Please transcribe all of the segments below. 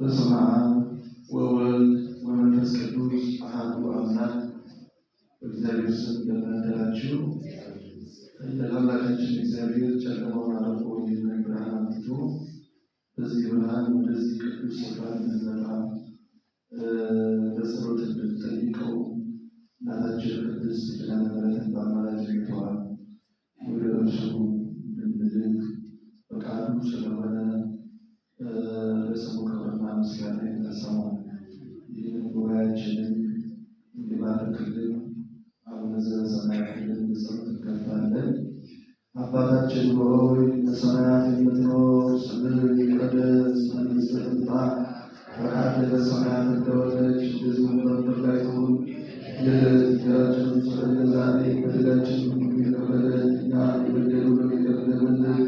በስመ አብ ወወልድ ወመንፈስ ቅዱስ አሐዱ አምላክ። በእግዚአብሔር ስም እንደምን አደራችሁ? ለአምላካችን እግዚአብሔር ጨለማውን አልፎ ይህንን ብርሃን አምጥቶ በዚህ ብርሃን ወደዚህ ቅዱስ ስፍራ እንድንመጣ በጸሎት እንድንጠይቀው እናታችን ቅድስት ኪዳነ ምሕረትን በአማላጅነቷ ወደ እርሱ እንድንልክ ፈቃዱ ስለሆነ ለስሙ ክብርና ምስጋና ይድረሰዋል። ይህንን ጉባኤያችንን እንዲባርክልን አቡነ ዘበሰማያት ብለን በጸሎት እንከፍታለን። አባታችን ሆይ በሰማያት የምትኖር፣ ስምህ ይቀደስ፣ መንግሥትህ ትምጣ፣ ፈቃድህ በሰማያት እንደሆነች እንደዚሁም በምድር ላይ ትሁን። የዕለት እንጀራችንን ስጠን ዛሬ፣ በደላችንን ይቅር በለን እኛም የበደሉንን ይቅር እንደምንል።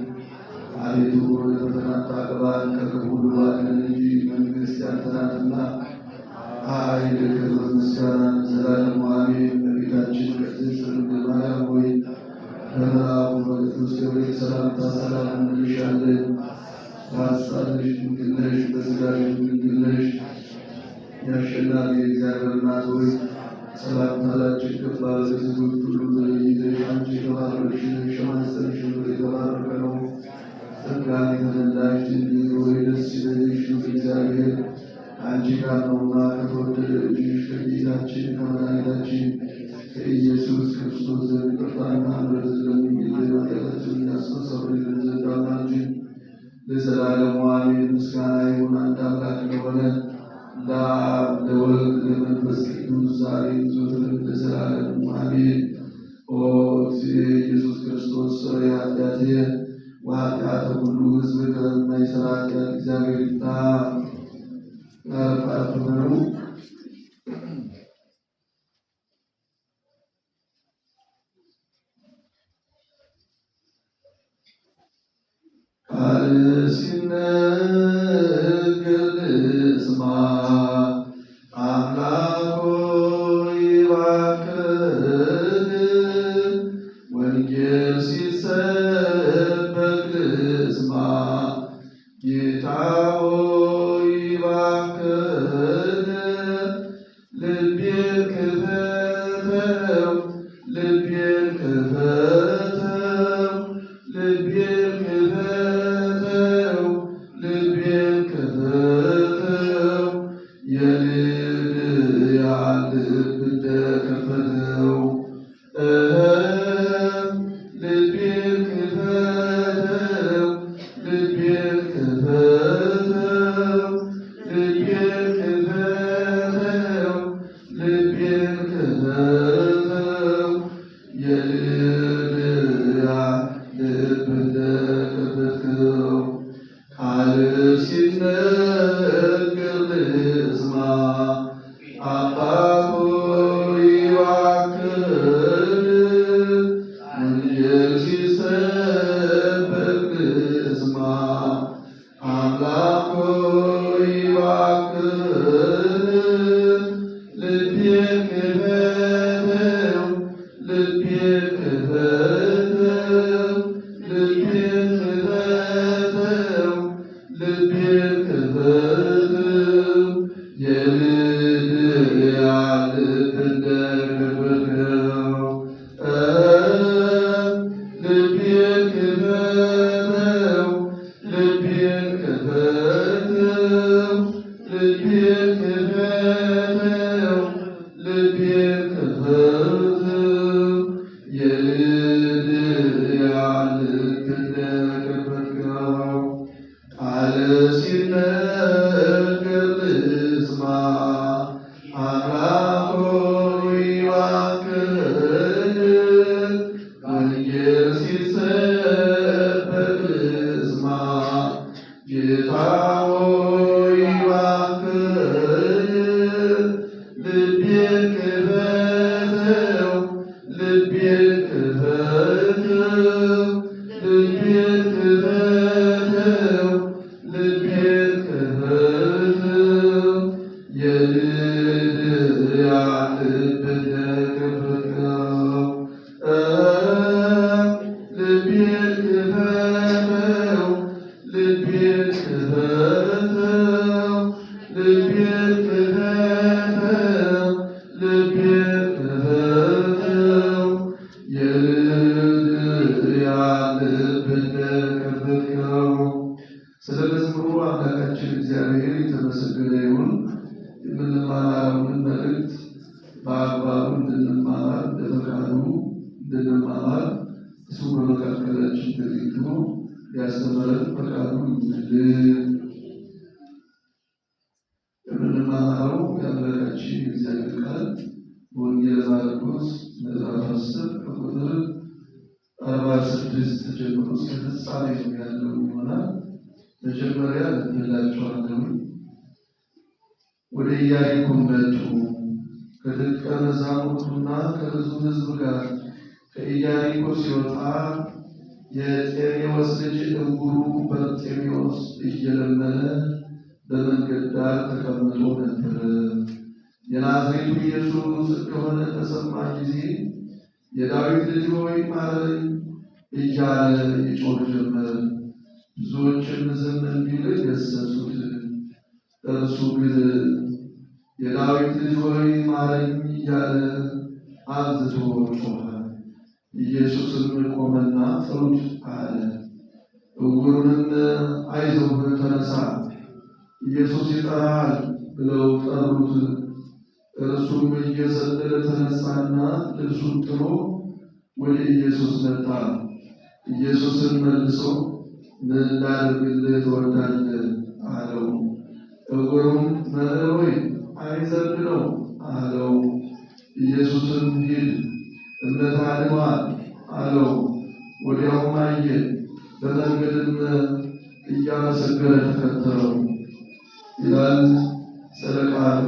አቤቱ ወደ ፈተና አታግባን ከክፉ ሁሉ አድነን እንጂ መንግሥት ያንተ ናትና፣ ኃይል፣ ክብር፣ ምስጋና ለዘላለሙ አሜን። እመቤታችን ቅድስት ድንግል ማርያም ሆይ በመልአኩ በቅዱስ ገብርኤል ሰላምታ ሰላም እንልሻለን። በሐሳብሽ ድንግል ነሽ፣ በሥጋሽም ድንግል ነሽ። የአሸናፊ እግዚአብሔር እናት ሆይ ሰላምታ ላንቺ ይገባል። ከሴቶች ሁሉ ተለይተሽ አንቺ የተባረክሽ ነሽ፣ የማኅፀንሽ ፍሬ የተባረከ ነው። ጸጋን የተመላሽ ድንግል ሆይ ደስ ይበልሽ፣ እግዚአብሔር ከአንቺ ጋር ነውና ከተወደደ ልጅሽ ከጌታችን ከመድኃኒታችን ከኢየሱስ ክርስቶስ ዘንድ ይቅርታና ምሕረት ለምኝልን ኃጢአታችንን ያስተሰርይልን ዘንድ አምላካችን ለዘላለሙ አሜን። ምስጋና ይሁን አንድ አምላክ ለሆነ ለአብ ለወልድ ለመንፈስ ቅዱስ ዛሬም ዘወትርም ለዘላለሙ አሜን። ኦ እግዚእ ኢየሱስ ክርስቶስ ሠራየ ኃጢአትየ ወኃጢአተ ኩሉ ሕዝብ ከማይሠራ ኃጢአት እግዚአብሔር ይፍታ። አርፋትመሩ ቃል ሲነገር ልስማ፣ አምላክ ሆይ እባክህን። ወንጌል ሲሰበክ ልስማ፣ ጌታ ሆይ እባክህን። ልቤን ክፈተው፣ ልቤን ክፈተው፣ ልቤን ክፈተው፣ ልቤን ክፈተው። የልድያ ልብ እንደከፈተው ልቤን ክፈተው፣ ልቤን ክፈተው፣ ልቤን ክፈተው፣ ልቤን ክፈተው። የልድያ ልብ እንደከፈተው ቃል ሲነገር ልስማ፣ አባት ሆይ እባክህን። ወንጌል ሲሰበክ ልስማ፣ አምላክ ሆይ እባክህን። ልቤን ክፈተው፣ ልቤን ክፈተው፣ ልቤን ክፈተው፣ ልቤን ክፈተው። የልድያ ልብ እንደከፈተው ልቤን ክፈተው፣ ልቤን ክፈተው፣ ልቤን ክፈተው፣ ልቤን ክፈተው። የልድያ ልብ እንደከፈተው ቃል ሲነገር ልስማ፣ አምላክ ሆይ እባክህን። ወንጌል ሲሰበክ ልስማ፣ ጌታ ሆይ እባክህን። ልቤን ክፈተው፣ ልቤን ክፈተው፣ ልቤን ክፈተው፣ ልቤን ክፈተው። የልድያ ልብ እንደከፈተው ልቤን ክፈተው፣ ልቤን ክፈተው፣ መዝሙሩ አምላካችን እግዚአብሔር የተመሰገነ ይሁን። የምንማማረውን መልእክት በአግባቡ እንድንማማር በፈቃዱ እንድንማማር እሱ በመካከላችን ተገኝቶ ያስተምረን ፈቃዱ ይሁንልን። የምንማማረው የአምላካችን የእግዚአብሔር ቃል በወንጌለ ማርቆስ ምዕራፍ 10 ከቁጥር 46 ጀምሮ እስከ ፍጻሜ ያለው ይሆናል። መጀመሪያ እንላችኋለን። ወደ ኢያሪኮ መጡ። ከደቀ መዛሙርቱና ከብዙ ሕዝብ ጋር ከኢያሪኮ ሲወጣ የጤሜዎስ ልጅ ዕውሩ በርጤሜዎስ እየለመነ በመንገድ ዳር ተቀምጦ ነበረ። የናዝሬቱ ኢየሱስ እንደሆነ በሰማ ጊዜ የዳዊት ልጅ ሆይ ማረኝ እያለ ይጮህ ጀመረ። ብዙዎችም ዝም እንዲል ገሰጹት። እርሱ ግን የዳዊት ልጅ ሆይ ማረኝ እያለ አብዝቶ ጮኸ። ኢየሱስም ቆመና ጥሩት አለ። ዕውሩንም አይዞህ ተነሳ፣ ኢየሱስ ይጠራሃል ብለው ጠሩት። እርሱም እየዘለለ ተነሳና ልብሱን ጥሎ ወደ ኢየሱስ መጣ። ኢየሱስን መልሶ ምን ላድርግልህ ትወዳለህ አለው። ዕውሩም መምህር ሆይ ዓይንህ ዘልለው አለው። ኢየሱስም ሂድ እምነትህ አድኖሃል አለው። ወዲያውም አየ፣ በመንገድም እያመሰገነ ተከተለው ይላል። ስለ ቃሉ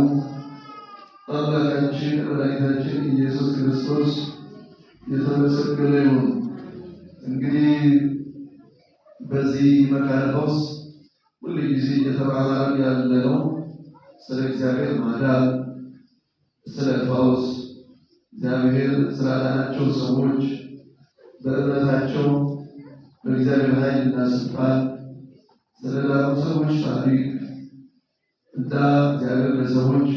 አምላካችን መድኃኒታችን ኢየሱስ ክርስቶስ የተመሰገነ ይሁን። እንግዲህ በዚህ መካነ ፈውስ ሁል ጊዜ እየተባባልን ያለነው ስለ እግዚአብሔር ማዳን፣ ስለ ፈውስ፣ እግዚአብሔር ስላዳናቸው ሰዎች በእምነታቸው በእግዚአብሔር ኃይልና ስልጣን ስለዳኑ ሰዎች ታሪክ እና እግዚአብሔር ለሰዎች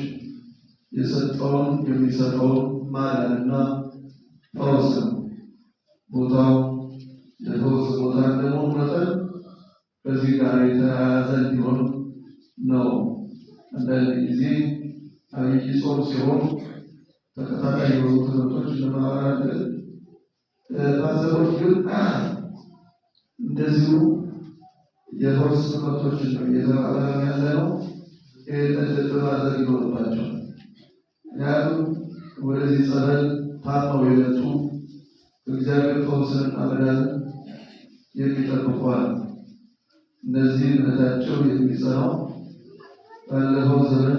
የሰጠውን የሚሰጠውን ማዳንና ፈውስ ነው። ቦታው የፈውስ ቦታ እንደመሆኑ መጠን ከዚህ ጋር የተያያዘ እንዲሆን ነው። አንዳንድ ጊዜ አብይ ጾም ሲሆን ተከታታይ የሆኑ ትምህርቶች እንማማራለን። ማዘሮች ግን እንደዚሁ የፈውስ ትምህርቶችን ነው እየተማማርን ያለ ነው። ይህንን ልብ ማድረግ ይኖርባቸዋል። ምክንያቱም ወደዚህ ጸበል ታመው የመጡ እግዚአብሔር ፈውስንና መዳንን የሚጠብቋል። እነዚህ እምነታቸው የሚጸናው ባለፈው ዘመን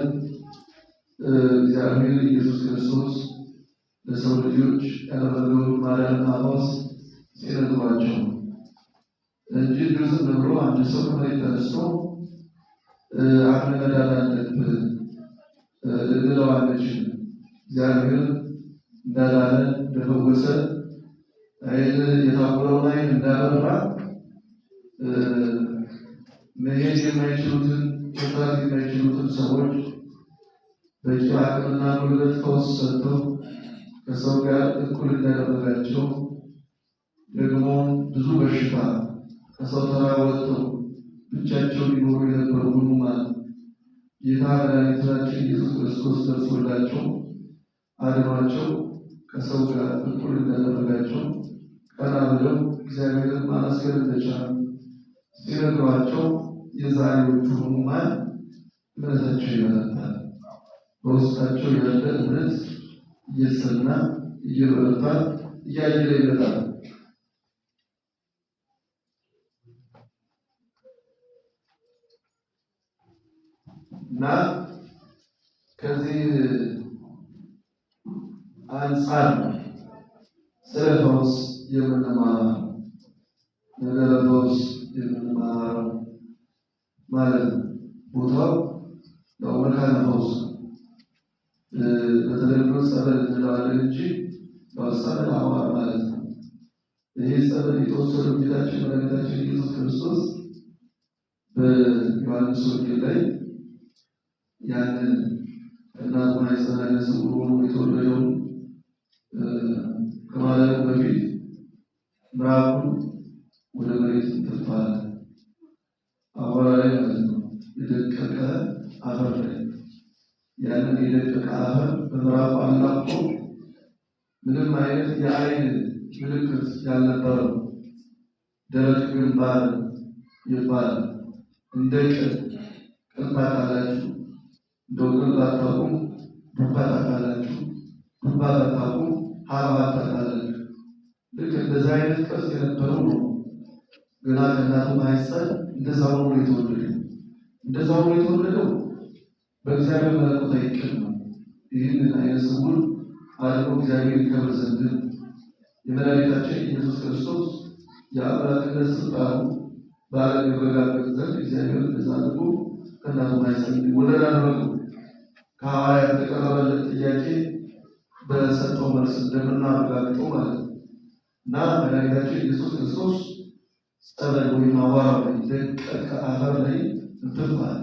እግዚአብሔር ኢየሱስ ክርስቶስ ለሰው ልጆች ያደረገውን ማዳንና ፈውስ ሲነግሯቸው እንጂ ዝም ብሎ አንድ ሰው ከመሬት ተነስቶ አሁን መዳን አለብህ ልንለው አንችልም። እግዚአብሔር እንዳዳነ እንደፈወሰ ዓይን የታወረውን ዓይን እንዳበራ መሄድ የማይችሉትን መስራት የማይችሉትን ሰዎች በቂ አቅምና ጉልበት ፈውስ ሰጥተው ከሰው ጋር እኩል እንዳደረጋቸው ደግሞ ብዙ በሽታ ከሰው ተራ ወጥተው ብቻቸውን ሊኖሩ የነበሩ ሕሙማን ጌታ መድኃኒታችን ኢየሱስ ክርስቶስ ደርሶላቸው አድኗቸው ከሰው ጋር እኩል እንዳደረጋቸው ቀና ብለው እግዚአብሔርን ማመስገን እንደቻሉ ሲነግሯቸው የዛሬዎቹ ሕሙማን እምነታቸው ይበረታል። በውስጣቸው ያለ እምነት እየጸና እየበረታ እያየለ ይመጣል። እና ከዚህ አንጻር ስለ ፈውስ የምንማረው ነገረ ፈውስ የምንማረው ማለት ነው። ቦታው ያው መካነ ፈውስ በተለምዶ ጸበል እንለዋለን እንጂ ጸበል አዋር ማለት ነው። ይህ ጸበል የተወሰደው ጌታችን መድኃኒታችን ኢየሱስ ክርስቶስ በዮሐንስ ወንጌል ላይ ያንን እናቱ ማኅፀን ዓይነ ስውር ሆኖ የተወለደውን ከማለቱ በፊት ምራቁን ወደ መሬት ትፋለ። አቧራ ላይ ማለት ነው፣ የደቀቀ አፈር ላይ ያንን የደቀቀ አፈር በምራቁ አላቆ ምንም አይነት የአይን ምልክት ያልነበረው ደረቅ ግንባር ይባላል። እንደ ቅል ታውቃላችሁ፣ እንደው ቅል ባታውቁም ዱባ ታውቃላችሁ፣ ዱባ ባታውቁም ሀብሀብ ታውቃላችሁ። ልክ እንደዛ አይነት ቅርጽ የነበረው ነው። ገና ከእናቱ ማህፀን እንደዛው ነው የተወለደው። እንደዛው ነው የተወለደው በእግዚአብሔር መለኮታዊ ዕቅድ ነው። ይህንን አይነ ስውር አድርጎ እግዚአብሔር ይከብር ዘንድ የመድኃኒታችን ኢየሱስ ክርስቶስ የአምላክነት ስልጣኑ በዓለም ይረጋገጥ ዘንድ እግዚአብሔር እንደዛ አድርጎ ከእናቱ ማህፀን እንዲወለድ አደረገው። ከሐዋርያት የተቀረበለት ጥያቄ በሰጠው መልስ እንደምናረጋግጠው ማለት ነው እና መድኃኒታችን ኢየሱስ ክርስቶስ ጸበል ወይም አቧራ ላይ ደቀቀ አፈር ላይ እንትፋል።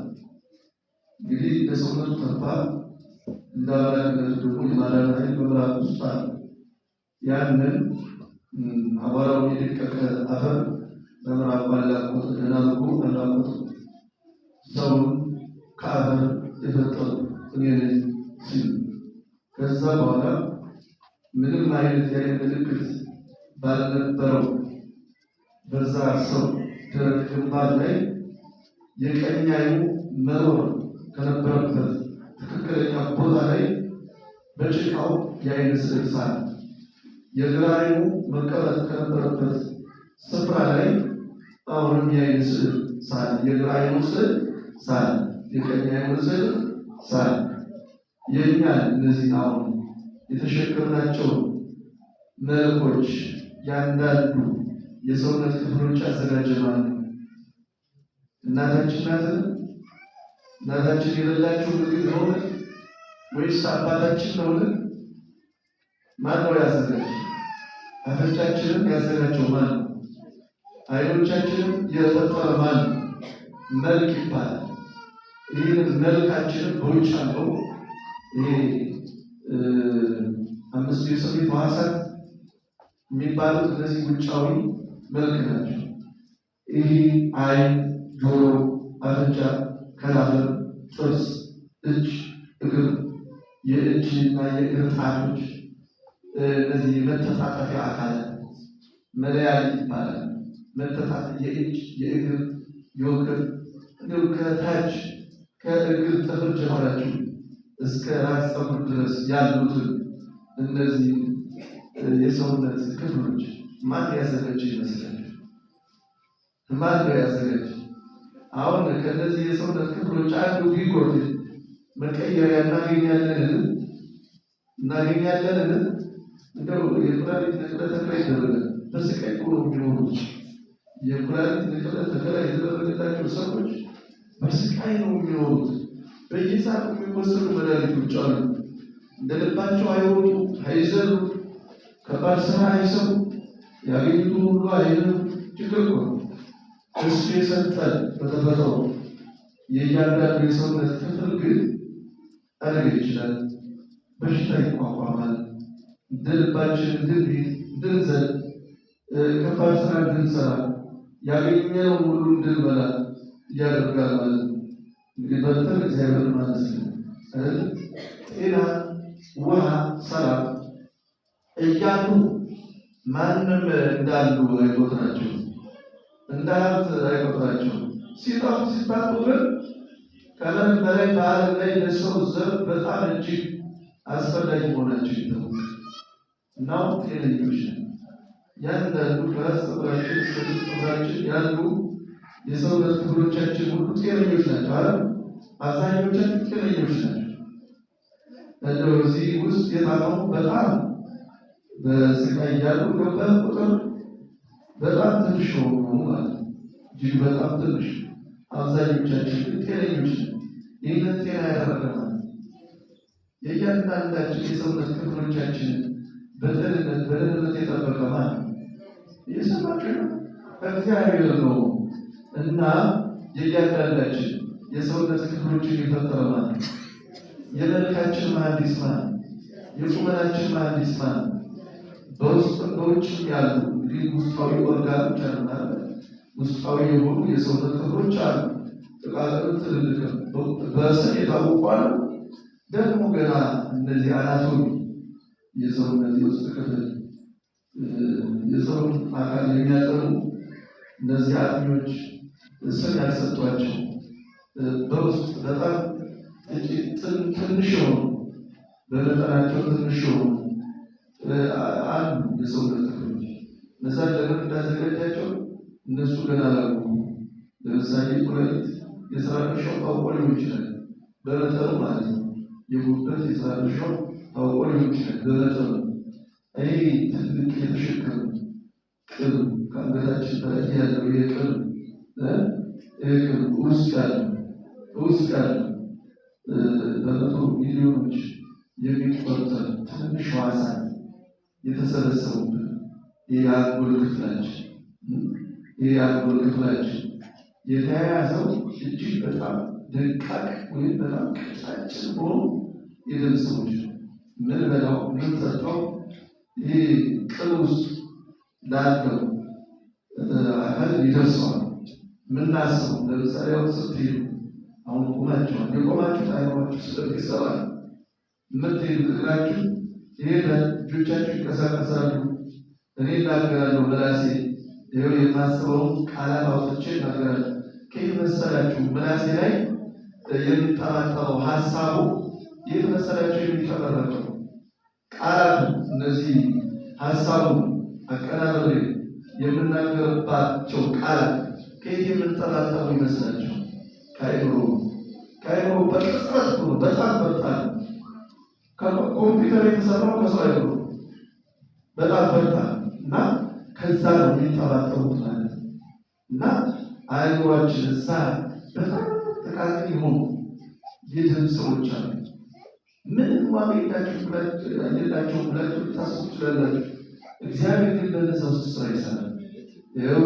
እንግዲህ ለሰውነቱ ተርፋ እንደ አምላክነቱ ደግሞ የማዳን ኃይል በምራቁ ውስጥ አለ። ያንን አቧራውን የደቀቀ አፈር በምራቁ አላቆት ደናልጎ አላቆት ሰውን ከአፈር የፈጠሩ እኔ ነኝ ሲል ከዛ በኋላ ምንም አይነት የዓይን ምልክት ባልነበረው በዛ ሰው ደረቅ ግንባር ላይ የቀኝ ዓይኑ መኖር ከነበረበት ትክክለኛ ቦታ ላይ በጭቃው የዓይን ስዕል ሳለ፣ የግራ ዓይኑ መቀመጥ ከነበረበት ስፍራ ላይ አሁንም የዓይን ስዕል ሳለ፣ የግራ ዓይኑ ስዕል ሳለ፣ የቀኝ ዓይኑ ስዕል ሳለ። የእኛን እነዚህ አሁን የተሸከምናቸው መልኮች ያንዳንዱ የሰውነት ክፍሎች ያዘጋጀ ማለት ነው። እናታችን ናትን? እናታችን የበላችው ምግብ ነውን? ወይስ አባታችን ነውን? ማን ነው ያዘጋጀ? አፍንጫችንን ያዘጋጀው ማን ነው? ዓይኖቻችንን የፈጠረ ማን ነው? መልክ ይባላል። ይህንን መልካችንን በውጭ አለው ይሄ አምስቱ የስሜት ሕዋሳት የሚባሉት እነዚህ ውጫዊ መልክ ናቸው። ይህ ዓይን፣ ጆሮ፣ አፍንጫ፣ ከናፍር፣ ጥርስ፣ እጅ፣ እግር፣ የእጅ እና የእግር ጣቶች፣ እነዚህ የመተጣጠፊያ አካላት መለያየት ይባላል። መተጣጠፍ የእጅ የእግር የወገብ እንዲሁም ከታች ከእግር ጥፍር ጀምራችሁ እስከ ራስ ፀጉር ድረስ ያሉትን እነዚህ የሰውነት ክፍሎች ማን ያዘጋጀ ይመስላል? ማን ነው ያዘጋጀ? አሁን ከነዚህ የሰውነት ክፍሎች አንዱ ቢጎድል መቀየሪያ እናገኛለን? እንደው የኩላሊት ንቅለ ተከላ ይደረጋል። በስቃይ እኮ ነው የሚኖሩት። የኩላሊት ንቅለ ተከላ የተደረገላቸው ሰዎች በስቃይ ነው የሚኖሩት። በየሰዓቱ የሚወሰዱ መድኃኒቶች አሉ። እንደ ልባቸው አይወጡ፣ አይዘሉ፣ ከባድ ስራ አይሰሩ፣ ያገኙት ሁሉ አይልም። ችግር እኮ ነው። እሱ የሰጠን በተፈጥሮ የእያንዳንዱ የሰውነት ክፍል ግን አደጋ ይችላል፣ በሽታ ይቋቋማል። እንደ ልባችን እንድንዘል፣ ከባድ ስራ እንድንሰራ፣ ያገኘነውን ሁሉ እንድንበላ እያደርጋል ማለት ነው። እንግዲህ በልተን እግዚአብሔር ማለት ነው። ጤና፣ ውሃ፣ ሰላም እያሉ ማንም እንዳሉ አይቆጥራቸው፣ እንደ ሀብት አይቆጥራቸው። ሲጠፉ ሲታጡ ግን ከምን በላይ በዓለም ላይ ለሰው ዘር በጣም እጅግ አስፈላጊ መሆናቸው ይታወቃል። እናው ጤነኞች ያንዳንዱ ከራስ ፀጉራችን እስከ ፀጉራችን ያሉ የሰውነት ክፍሎቻችን ሁሉ ጤነኞች ናቸው አይደል? አብዛኞቻችን ጤነኞች ናቸው። እንደው እዚህ ውስጥ የታመሙ በጣም በስቃይ እያሉ ገባህ ቁጥር በጣም ትንሽ ነው ማለት ነው። እጅግ በጣም ትንሽ። አብዛኞቻችን ግን ጤነኞች ነን። ይህንን ጤና ያደረገ ማለት የእያንዳንዳችን የሰውነት ክፍሎቻችን በደህንነት የጠበቀ ማለት ነው። እየሰማችሁ ነው? እግዚአብሔር ነው። እና የእያንዳንዳችን የሰውነት ክፍሎችን የፈጠረ ማለት ነው። የመልካችን መሐንዲስ ማለት ነው። የቁመናችን መሐንዲስ ማለት ነው። በውስጥም በውጭም ያሉ እንግዲህ ውስጣዊ ኦርጋኖች አሉ። ውስጣዊ የሆኑ የሰውነት ክፍሎች አሉ። ጥቃቅንም ትልልቅም በስም የታወቁ አሉ። ደግሞ ገና እነዚህ አናቶሚ የሰውነት የውስጥ ክፍል የሰውን አካል የሚያጠሩ እነዚህ አጥኞች ስም ያልሰጧቸው በውስጥ በጣም ትንሽ የሆኑ በመጠናቸው ትንሽ የሆኑ አሉ የሰውነት ክፍሎች። እነዛን ለምን እንዳዘጋጃቸው እነሱ ገና አላወቁ። ለምሳሌ ኩላሊት የስራ ድርሻው ታውቆ ሊሆን ይችላል፣ በመጠኑ ማለት ነው። የጉበት የስራ ድርሻው ታውቆ ሊሆን ይችላል፣ በመጠኑ። እኔ ትልቅ የተሸከሙ ቅብ ከአንገታችን በላይ ያለው የቅብ ውስጥ ያለው በመቶ ሚሊዮኖች የሚቆጠር ትንሽ ሕዋሳት የተሰበሰቡበት የአንጎል ክፍላችን የተያያዘው እጅግ በጣም ደቃቅ ወይም በጣም ቀጫጭን በሆኑ የደም ስሮች ምን በላው ምን ጠጣው ይህ ቅብ ውስጥ ላለው አካል ይደርሰዋል። ምናስበው ለምሳሌ አሁን ስትሄዱ አሁን ቆማችኋል። የቆማችሁት አይኖራችሁ ስለሚሰራ የምትሄዱ እግራችሁ ይሄዳል፣ እጆቻችሁ ይንቀሳቀሳሉ። እኔ እናገራለሁ በራሴ ይኸው የማስበውን ቃላት አውጥቼ እናገራለሁ። ከየት መሰላችሁ ምላሴ ላይ የሚጠራጠረው ሀሳቡ የት መሰላችሁ የሚፈጠረው ቃላቱ እነዚህ ሀሳቡ አቀናበሬ የምናገርባቸው ቃላት ከየት የምንጠራጠሩ ይመስላችሁ? ከአይምሮ በቅጽበት ነው። በጣም ፈጣን ኮምፒውተር የተሰራው ከሰው አይምሮ በጣም ፈጣን እና ከዛ ነው የሚጠራጠሩት ማለት እና አይምሯችን እዛ በጣም ጥቃቅን የሆኑ የደም ስሮች አሉ። ምንም ዋጋ የላቸው ብላችሁ ልታስቡ ትችላላችሁ። እግዚአብሔር ግን በነዛ ውስጥ ስራ ይሰራል። ይኸው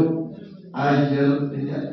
አየር እያለ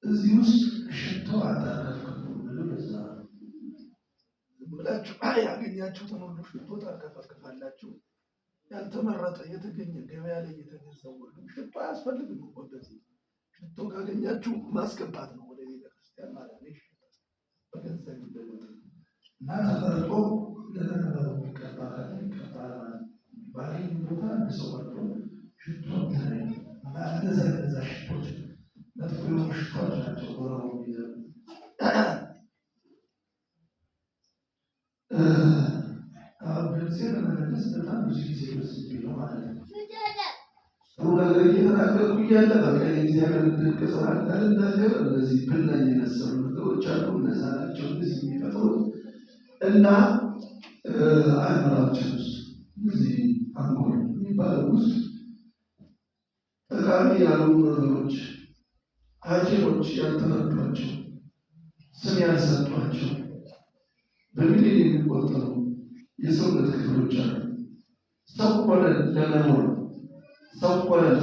እዚህ ውስጥ ሽቶ አታከፍክፉ በዛ ብላችሁ ያገኛችሁትን ሁሉ ሽቶ ታከፋክፋላችሁ። ያልተመረጠ የተገኘ ገበያ ላይ የተገዛው ሁሉ ሽቶ አያስፈልግም እኮ። እንደዚህ ሽቶ ካገኛችሁ ማስገባት ነው ወደ ቤተክርስቲያን ማለት ነው። በገንዘብ ይለወጥ እና ተመርጦ ለተነበሩ ይቀባል ባገኝ ቦታ ሰው ወጥቶ ሽቶ እና እነዛ ሽቶች መጥፎ የሆኑ ሽታዎች ናቸው። ሆነው ጊዜ ለመመለስ በጣም ብዙ ጊዜ ወስድ ነው ማለት ነው። ጥሩ ነገር እየተናገርኩ እያለ በቃ የእግዚአብሔር ድንቅ ስራ እንዳልናገር እነዚህ ብናኝ የመሰሉ ነገሮች አሉ። እነዛ ናቸው እዚህ የሚፈጥሩት እና አእምሯችን ውስጥ እዚህ አንጎል የሚባለው ውስጥ ጠቃሚ ያሉ ነገሮች ሐኪሞች ያልተረዷቸው ስም ያልሰጧቸው በሚሊዮን የሚቆጠሩ የሰውነት ክፍሎች አሉ። ሰው ሆነን ለመኖር ሰው ሆነን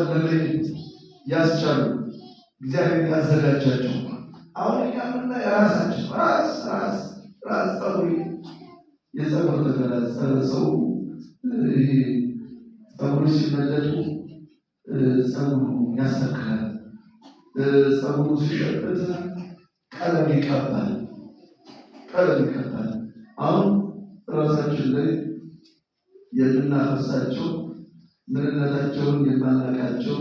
ለመሄድ ያስቻሉ እግዚአብሔር ያዘጋጃቸው። አሁን እኛ ምና የራሳችን ራስ ጸጉር የጸጉር ተገላ ሰው ይሄ ጸጉር ሲመለጡ ጸጉሩ ያስተክላል። ጸጉሩ ሲሸበት ቀለም ይቀባል። አሁን ራሳችን ላይ የምናፈሳቸው ምንነታቸውን የማናውቃቸው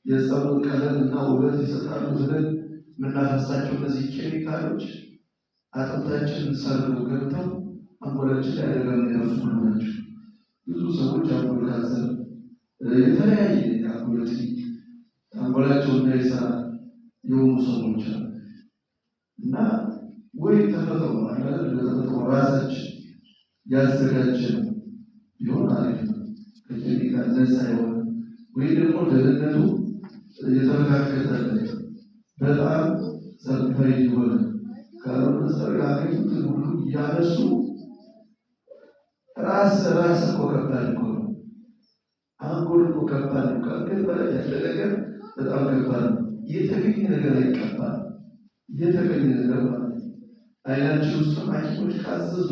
የጸጉር ቀለም እና ውበት ይሰጣሉ ብለን የምናፈሳቸው እነዚህ ኬሚካሎች አጥንታችንን ሰርገው ገብተው አንጎላችን ላይ አደጋ የሚያደርሱ ናቸው። ብዙ ሰዎች አንጎል ካንሰር የተለያየ አንጎላቸው እንዳይሰራ የሆኑ ሰዎች አሉ እና ወይ ተፈጥሮ ለተፈጥሮ ራሳችን ያዘጋጀን ቢሆን አሪፍ ነው። ከኬሚካል ነፃ የሆነ ወይ ደግሞ ደህንነቱ የተረጋገጠለት በጣም ሰርቲፋይድ የሆነ ካልሆነ ሰው ያገኝ እነሱ ራስ እኮ ከባድ እኮ ነው። አንጎል እኮ ከባድ ነው። ከአንገት በላይ ያለ ነገር በጣም ከባድ ነው። የተገኘ ነገር አይቀባል። የተገኘ ነገር ማለት አይናችን ውስጥ ሐኪሞች ካዘዙ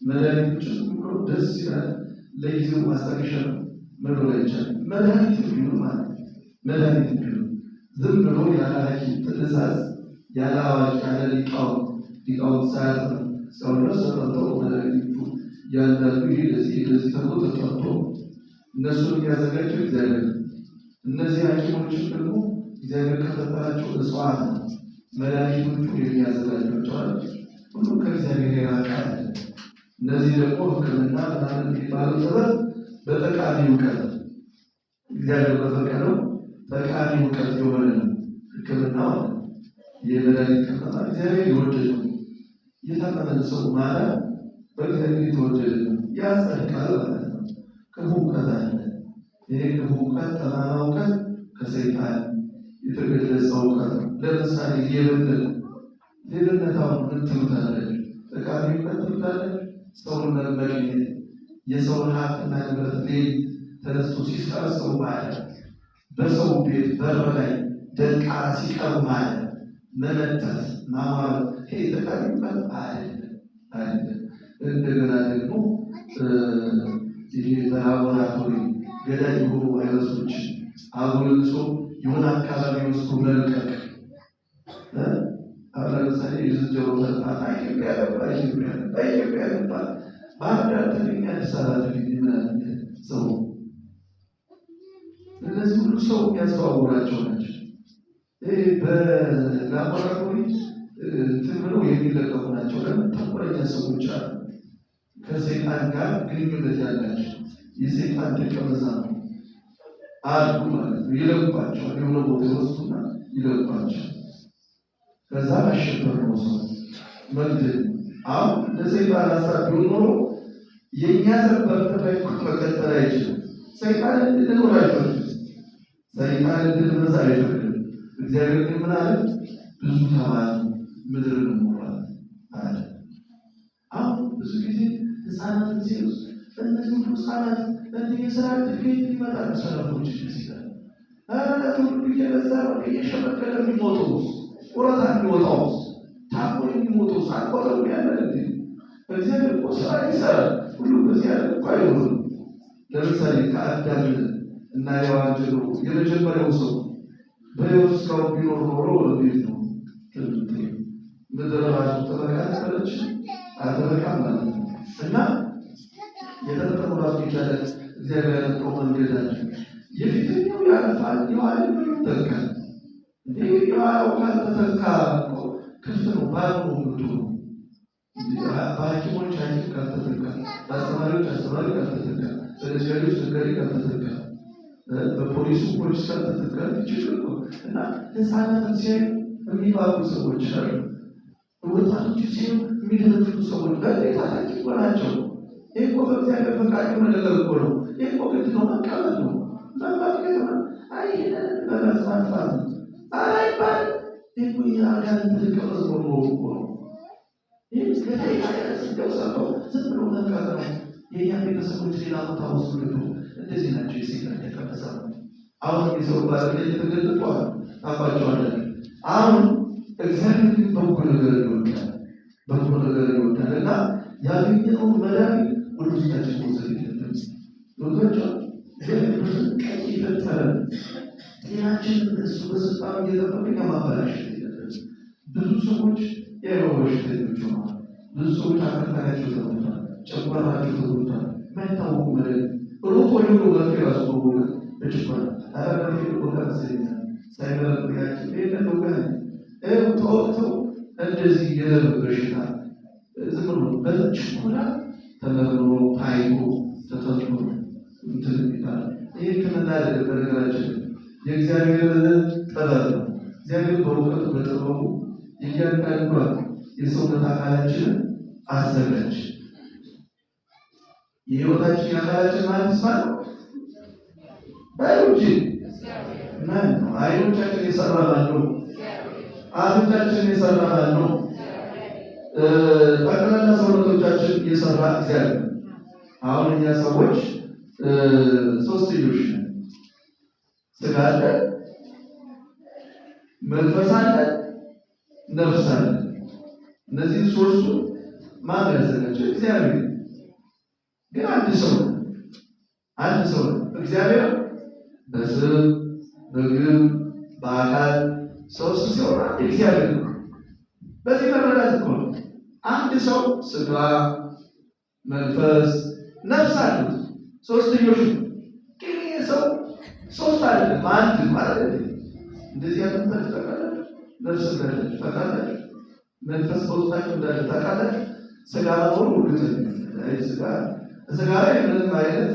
መድኃኒቶች ብሎ ደስ ይላል። ለጊዜው ማስታገሻ ነው መኖር አይቻልም። መድኃኒት ቢሆን ማለት መድኃኒት ቢሆን ዝም ብሎ ያለ ሐኪም ትእዛዝ ያለ አዋቂ ያለ ሊቃውንት ሳያጥር እስካሁን ድረስ ተጠርተው መድኃኒቶቹ ያንዳንዱ ይሄ ለዚህ ተብሎ ተጠርቶ እነሱን የሚያዘጋጀው እግዚአብሔር። እነዚህ ሐኪሞችን ደግሞ እግዚአብሔር ከፈጠራቸው እጽዋት ነው መድኃኒቶቹ የሚያዘጋጇቸዋል። ሁሉም ከእግዚአብሔር የራቀ አለ። እነዚህ ደግሞ ሕክምና ምናምን የሚባለው ጥበብ በጠቃሚ እውቀት እግዚአብሔር በፈቀደው ጠቃሚ እውቀት የሆነ ነው። ሕክምና የመድኃኒት ሕክምና እግዚአብሔር የወደደው የታመመን ሰው ማለት በእግዚአብሔር የተወደደ ነው። ያጸድቃል ማለት ነው። ክፉ እውቀት አለ። ይሄ ክፉ እውቀት ጠማማ እውቀት ከሰይጣን የተገለጸ እውቀት ነው። ለምሳሌ ሌብነት አሁን ምን ትሉታለች? ጠቃሚ እውቀት ትሉታለች። ሰውን መመቅኘት፣ የሰውን ሀብትና ንብረት ሌሊት ተነስቶ ሲሰበሰቡ ማለት፣ በሰው ቤት በር ላይ ደንቃራ ሲቀሩ ማለት፣ መመተት፣ ማማረት፣ ይሄ ጠቃሚ እውቀት አይደለም። እንደገና ደግሞ ይሄ በላቦራቶሪ ገዳይ የሆኑ ቫይረሶች አጎልብሶ የሆነ አካባቢ ወስዶ መልቀቅ። አሁን ለምሳሌ የዝንጀሮ ፈጣጣ ኢትዮጵያ ገባ ባህር ዳር ተገኘ፣ አዲስ አበባ ተገኘ ምናምን ሰው እነዚህ ሁሉ ሰው የሚያስተዋውራቸው ናቸው። በላቦራቶሪ እንትን ብለው የሚለቀቁ ናቸው። ለምን ተንኮለኛ ሰዎች አሉ፣ ከሰይጣን ጋር ግንኙነት ያላቸው የሰይጣን ደቀ መዛሙርት አሉ ማለት ነው። ይለቋቸዋል። የሆነ ቦታ ይወስዱና ይለቋቸዋል። ከዛ አሸበር ነው ሰው መግደል። አሁን ለሰይጣን ሀሳብ ቢሆን ኖሮ የእኛ ዘር በርተላይ መቀጠል አይችልም። ሰይጣን እንድንኖር አይፈቅድም። ሰይጣን እንድንበዛ አይፈቅድም። እግዚአብሔር ግን ምን አለ? ብዙ ተባዙ ምድርን ሞላል አለ። አሁን ብዙ ጊዜ ህፃናትን ሲሉስ እነዚህ ሁሉ ህፃናት እንዲህ የስራ ድርጊት ይመጣል። ሰለፎች ይላል ትውልዱ እየበዛ ነው፣ እየሸመገለ የሚሞተው ቁረታ የሚወጣው ታሞ የሚሞተው ሳቆረው ያለን እንዲ በእግዚአብሔር እኮ ስራ ይሰራል። ሁሉ በዚህ ያለ እኮ አይሆንም። ለምሳሌ ከአዳም እና ሔዋን ጀምሮ የመጀመሪያው ሰው በሕይወት እስካሁን ቢኖር ኖሮ እንዴት ነው? ምድር ራሱ ተበቃ ነበረች አልተበቃም ማለት ነው። እና የተፈጠሩ ራሱ የቻለ እግዚአብሔር ያመጣው መንገድ አለ። የፊተኛው ያልፋል፣ የኋላው ይተካል። እንዲህ የኋላው ካልተተካ ክፍት ነው፣ ባዶ ነው የምትሆነው። በሐኪሞች ሐኪም ካልተተካ፣ በአስተማሪዎች አስተማሪ ካልተተካ፣ በነጋዴዎች ነጋዴ ካልተተካ፣ በፖሊሱ ፖሊስ ካልተተካ ይችላል እኮ። እና ህፃናትን ሲያዩ የሚባሉ ሰዎች አሉ፣ ወጣቶች ሲያዩ የሚደነግጡ ሰዎች በሌታ ታቂቆ ናቸው። ይህ እኮ በእግዚአብሔር ፈቃድ የሆነ ነገር እኮ ነው። ይህ እኮ ግድ ነው፣ መቀበል ነው። መባገት ነው። አይሄንን በመስ ማጥፋት ነው። አይባል ይህ እኮ የአጋንንት ልቀበዝ ሆኖ እኮ ነው። ይህ ስደው ሰጠው ዝም ብሎ መቀበል ነው። የእኛ ቤተሰቦች ሌላ ቦታ ውስጥ ልዱ እንደዚህ ናቸው። የሴጣን የቀበዛ ነው። አሁን የሰው ባለቤት የተገለጧል ታባቸዋለን። አሁን እግዚአብሔር ግን በጎ ነገር ይወዳል፣ በጎ ነገር ይወዳል እና ያገኘነውን መድኃኒት ወደ ውስጣችን መውሰድ የለብንም። ወገኖቻችን ቀይ ፈጠረን ጤናችንን እሱ በስልጣኑ እየጠበቅን ማበላሸት የለብንም። ብዙ ሰዎች የአእምሮ በሽተኞች ሆነዋል። ብዙ ሰዎች አከርካሪያቸው ተጎድቷል፣ ጨጓራቸው ተጎድቷል። የማይታወቁ መድኃኒት ሩጦ ሄዶ መርፌ ራሱ በወገን በጭጓራ መርፌ ቦታ መሰለኛል ሳይመረጥያቸው ይህንን ወገን ተወቅተው እንደዚህ የነርቭ በሽታ ዝም ብሎ በችኮላ ተመርምሮ ታይቶ ተጠጥቶ እንትን ይባላል። ይህ ሕክምና አይደለም። በነገራችን የእግዚአብሔር ጥበብ ነው። እግዚአብሔር በእውቀቱ በጥበቡ እያንዳንዷን የሰውነት አካላችንን አዘጋጅ። የህይወታችን የአካላችን ማለት ማለት ባዮሎጂ ማን ነው? አይኖቻችን የሰራ ማን ነው? አፍንጫችን የሰራ ማን ነው? ጠቅላላ ሰውነቶቻችን እየሰራ እግዚአብሔር። አሁን እኛ ሰዎች ሶስትዮሽ ነን። ስጋ አለ፣ መንፈስ አለ፣ ነፍስ አለ። እነዚህ ሶስቱ ማን ያዘጋጀው? እግዚአብሔር። ግን አንድ ሰው እግዚአብሔር በስም በግብ በአካል ሶስት ሲሆን እግዚአብሔር ነው። በዚህ መረዳት እኮ ነው አንድ ሰው ስጋ፣ መንፈስ፣ ነፍስ አሉት። ሶስትዮሽ ግን ሰው ሶስት አይደለም አንድ ማለት ነው። እንደዚህ ያለ ተፈጠረ ነፍስ እንዳለች ታውቃላችሁ። መንፈስ በውስጣችሁ እንዳለ ታውቃላችሁ። ስጋ መኖሩ እርግጥ ስጋ ላይ ምንም አይነት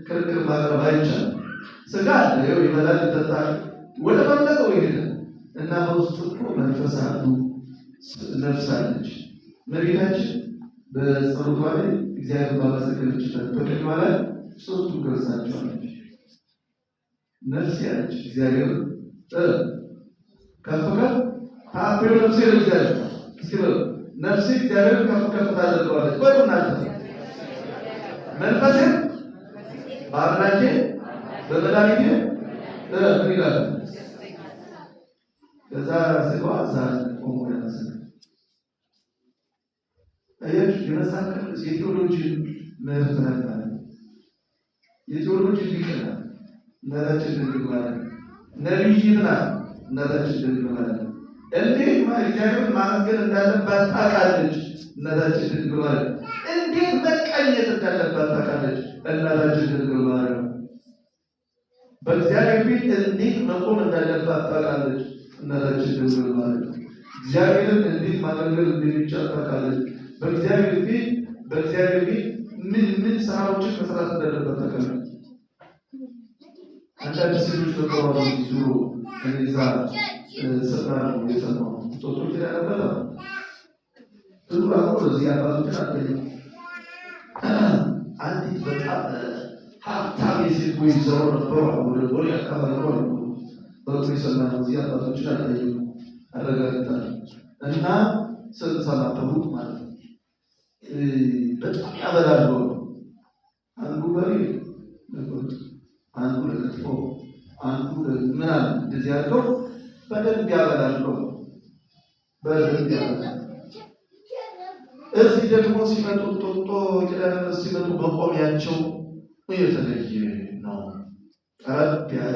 ክርክር ማቅረብ አይቻልም። ስጋ አለ፣ ይበላል፣ ይጠጣል፣ ወደ ፈለገው ይሄዳል እና በውስጡ መንፈስ አሉ፣ ነፍስ አለች። እመቤታችን በጸሎቷ ላይ እግዚአብሔር ባመሰገነችበት በቅድማ ላይ ሶስቱ ገልጻቸዋለች። ነፍስ ያለች እግዚአብሔር ከፍ ከፍ ታበዩ ነፍሴ ለእግዚአብሔር እስኪ ነፍሴ እግዚአብሔር ከፍ ከፍ ታደርገዋለች። በሩናት መንፈሴ በአምላኬ በመድኃኒቴ ምን ይላል? ከዛ ስጋዋ እዛ ቆሞ ያመሰግናል። አያችሁ፣ የመጽሐፍ ቅዱስ የቴዎሎጂ ምርት ናት። የቴዎሎጂ ሊቅ ናት እናታችን ድንግል ማርያም። ነቢይት ናት እናታችን ድንግል ማርያም። እንዴት እግዚአብሔርን ማመስገን እንዳለባት ታውቃለች እናታችን ድንግል ማርያም። እንዴት መቀኘት እንዳለባት ታውቃለች እናታችን ድንግል ማርያም። በእግዚአብሔር ፊት እንዴት መቆም እንዳለባት ታውቃለች እናታችን ድንግል ማርያም። እግዚአብሔርን እንዴት ማገልገል እንደሚቻል ታውቃለች። በእግዚአብሔር ፊት ምን ስራዎችን መስራት እንዳለባት ታውቃለች። አንዳንድ ሴቶች ተቆራሩ ዙሩ ከዛ ስራ ነው የሰማው ቶቶች ያነበረ ብዙ አሁን እዚህ አባቶች አጥተኝ አንዲት በጣም ሀብታም የሴት ወይዘሮ ነበሩ። ወደ ቦሌ አካባቢ ነው በእሱ የሰማነው። እዚህ አባቶች አጥተኝ አረጋግጣል እና ሰማተሩት ማለት ነው። በጣም ያበላሉ። አንዱ በሬ ለቆጥ፣ አንዱ ለክትፎ፣ አንዱ ምናምን እንደዚህ ያለው በደንብ ያበላሉ። በደንብ ያበላሉ። እዚህ ደግሞ ሲመጡ ጦጦ ኪዳነ ሲመጡ መቆሚያቸው የተለየ ነው። ቀረብ ያለ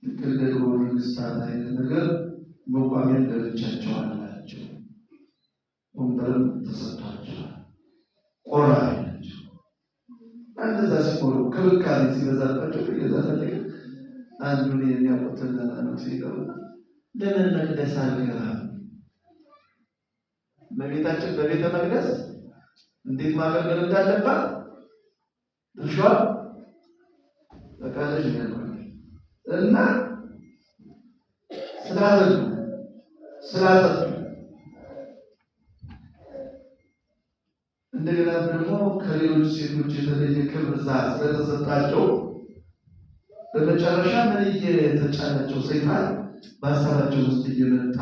ልክ እንደ ድሮ መንግስታት አይነት ነገር መቋሚያ ለብቻቸው አላቸው። ወንበርም ተሰጥቷቸዋል። ቆራቢ ናቸው። እንደዛ ሲቆሩ ክብካቤ ሲበዛባቸው እየዛተለቅ አንዱን የሚያውቁትን ነው ሲገቡ ለምን መቅደስ አልገባም? እመቤታችን በቤተ መቅደስ እንዴት ማገልገል እንዳለባት ድርሻዋ በቃለች እና ስላጠጡ እንደገና ደግሞ ከሌሎች ሴቶች የተለየ ክብር ስለተሰጣቸው በመጨረሻ ምን እየተጫናቸው ሰይጣን በሀሳባቸው ውስጥ እየመጣ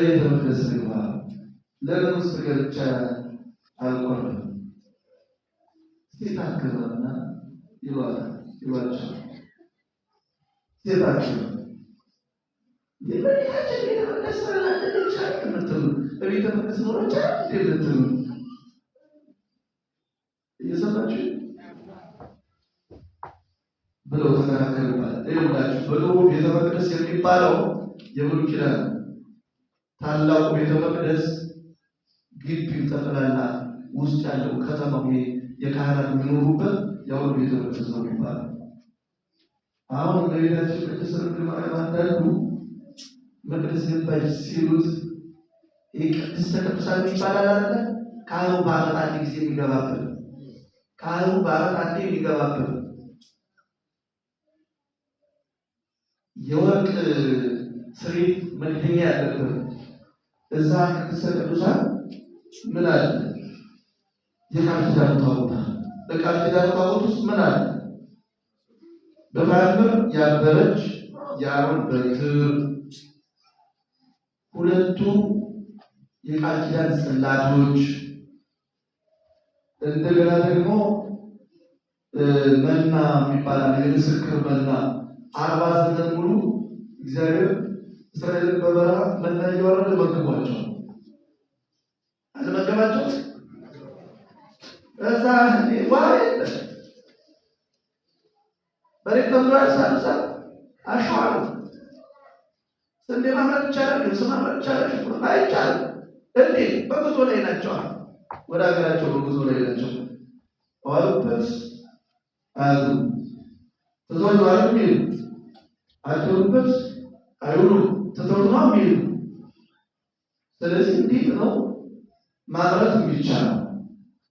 ቤተ መቅደስ ግባ፣ ለምን ውስጥ ገብቻ አልቆርም ሴጣን ገባና ይሏቸው ሴታቸው የቤታችን ቤተ መቅደስ ስራላደች ምትሉ በቤተ መቅደስ ኖሮቻ ምትሉ እየሰማችሁ ብለው ተከራከሩባል። ይኸውላችሁ በድሮ ቤተ መቅደስ የሚባለው የብሉይ ኪዳን ታላቁ ቤተ መቅደስ ግቢው ጠቅላላ ውስጥ ያለው ከተማው የካህናት የሚኖሩበት ያው ቤተ መቅደስ ነው የሚባለው። አሁን በቤታችን ቅድስት ድንግል ማርያም አንዳንዱ መቅደስ ገባች ሲሉት ቅድስተ ቅዱሳን ይባላል አይደለ? ካህኑ በዓመት አንድ ጊዜ የሚገባበት የወርቅ ስሪት መክደኛ ያለበት እዛ ቅድስተ ቅዱሳን ምን አለ? የቃል ኪዳኑ ታቦት አለ። በቃል ኪዳኑ ታቦት ውስጥ ምን አለ? በታምር ያበረች የአሮን በትር፣ ሁለቱ የቃል ኪዳን ጽላቶች፣ እንደገና ደግሞ መና የሚባል የምስክር መና 40 ዘመን ሙሉ እግዚአብሔር እስራኤልን በበረሃ መና እያወረደ መግቧቸው አልመገባቸው። እዛ ውሃ የለ በሬት ተምዶ ያሳልሳ አሸዋ ነው። ስንዴ ማምረት ይቻላል፣ ገብስ ማምረት ይቻላል፣ ሽንኩርት አይቻልም። እንዴት? በጉዞ ላይ ናቸው። ወደ ሀገራቸው በጉዞ ላይ ናቸው። ዋሉበት አያዙ ትቶት ማለት ሚሉ አደሩበት አይውሉ ትቶት ነው ሚሉ። ስለዚህ እንዴት ነው ማምረት የሚቻለው?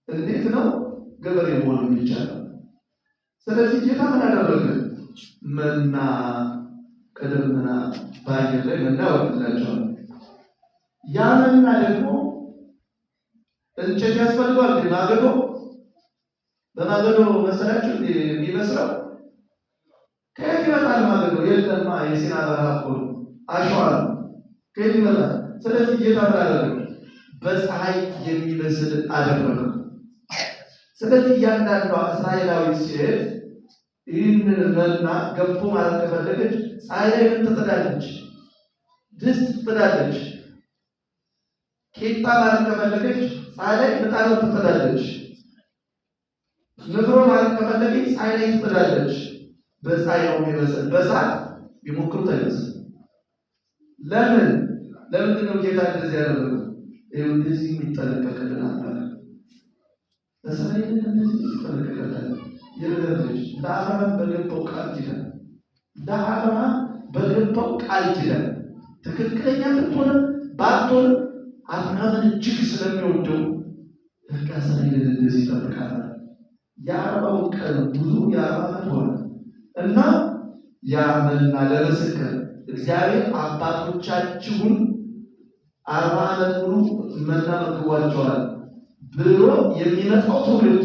እንዴት ነው ገበሬ መሆን የሚቻለው? ስለዚህ ጌታ ምን አደረገ? መና ከደመና በአየር ላይ መና ያወርድላቸዋል። ያ መና ደግሞ እንጨት ያስፈልገዋል። ማገዶ በማገዶ መሰላችሁ የሚመስለው ከየት ይመጣል? ማገዶ የለማ። የሲና በረሃ እኮ አሸዋ ነው። ከየት ይመጣል? ስለዚህ ጌታ ምን አደረገ? በፀሐይ የሚመስል አደረገ። ስለዚህ እያንዳንዷ እስራኤላዊ ሴት ይህንን መና ገንፎ ማለት ከፈለገች ፀሐይ ላይ ምን ትጥዳለች? ድስት ትጥዳለች። ቂጣ ማለት ከፈለገች ፀሐይ ላይ ምጣድ ትጥዳለች። ንፍሮ ማለት ከፈለገች ፀሐይ ላይ ትጥዳለች። በፀሐይ ነው የሚመስል። በእሳት ቢሞክሩት አይመስልም። ለምንድን ነው ጌታ እንደዚህ ያደረገው? ይኸው እንደዚህ የሚጠነቀቅልን አምላክ እስራኤልን እንደዚህ ይጠነቀቅልናል። ይረዳች ለአብርሃም በገባው ቃል ኪዳን ቃል ኪዳን ትክክለኛ ብትሆንም ባትሆንም አብርሃምን እጅግ ስለሚወደው በቃ እስራኤልን እንደዚህ ይጠብቃል። የ40 ቀን ብዙ የ40 ዓመት ሆነ እና ያ መና ለምስክር እግዚአብሔር አባቶቻችሁን 40 ዓመት ሙሉ መና መግቧቸዋል ብሎ የሚመጣው ትውልድ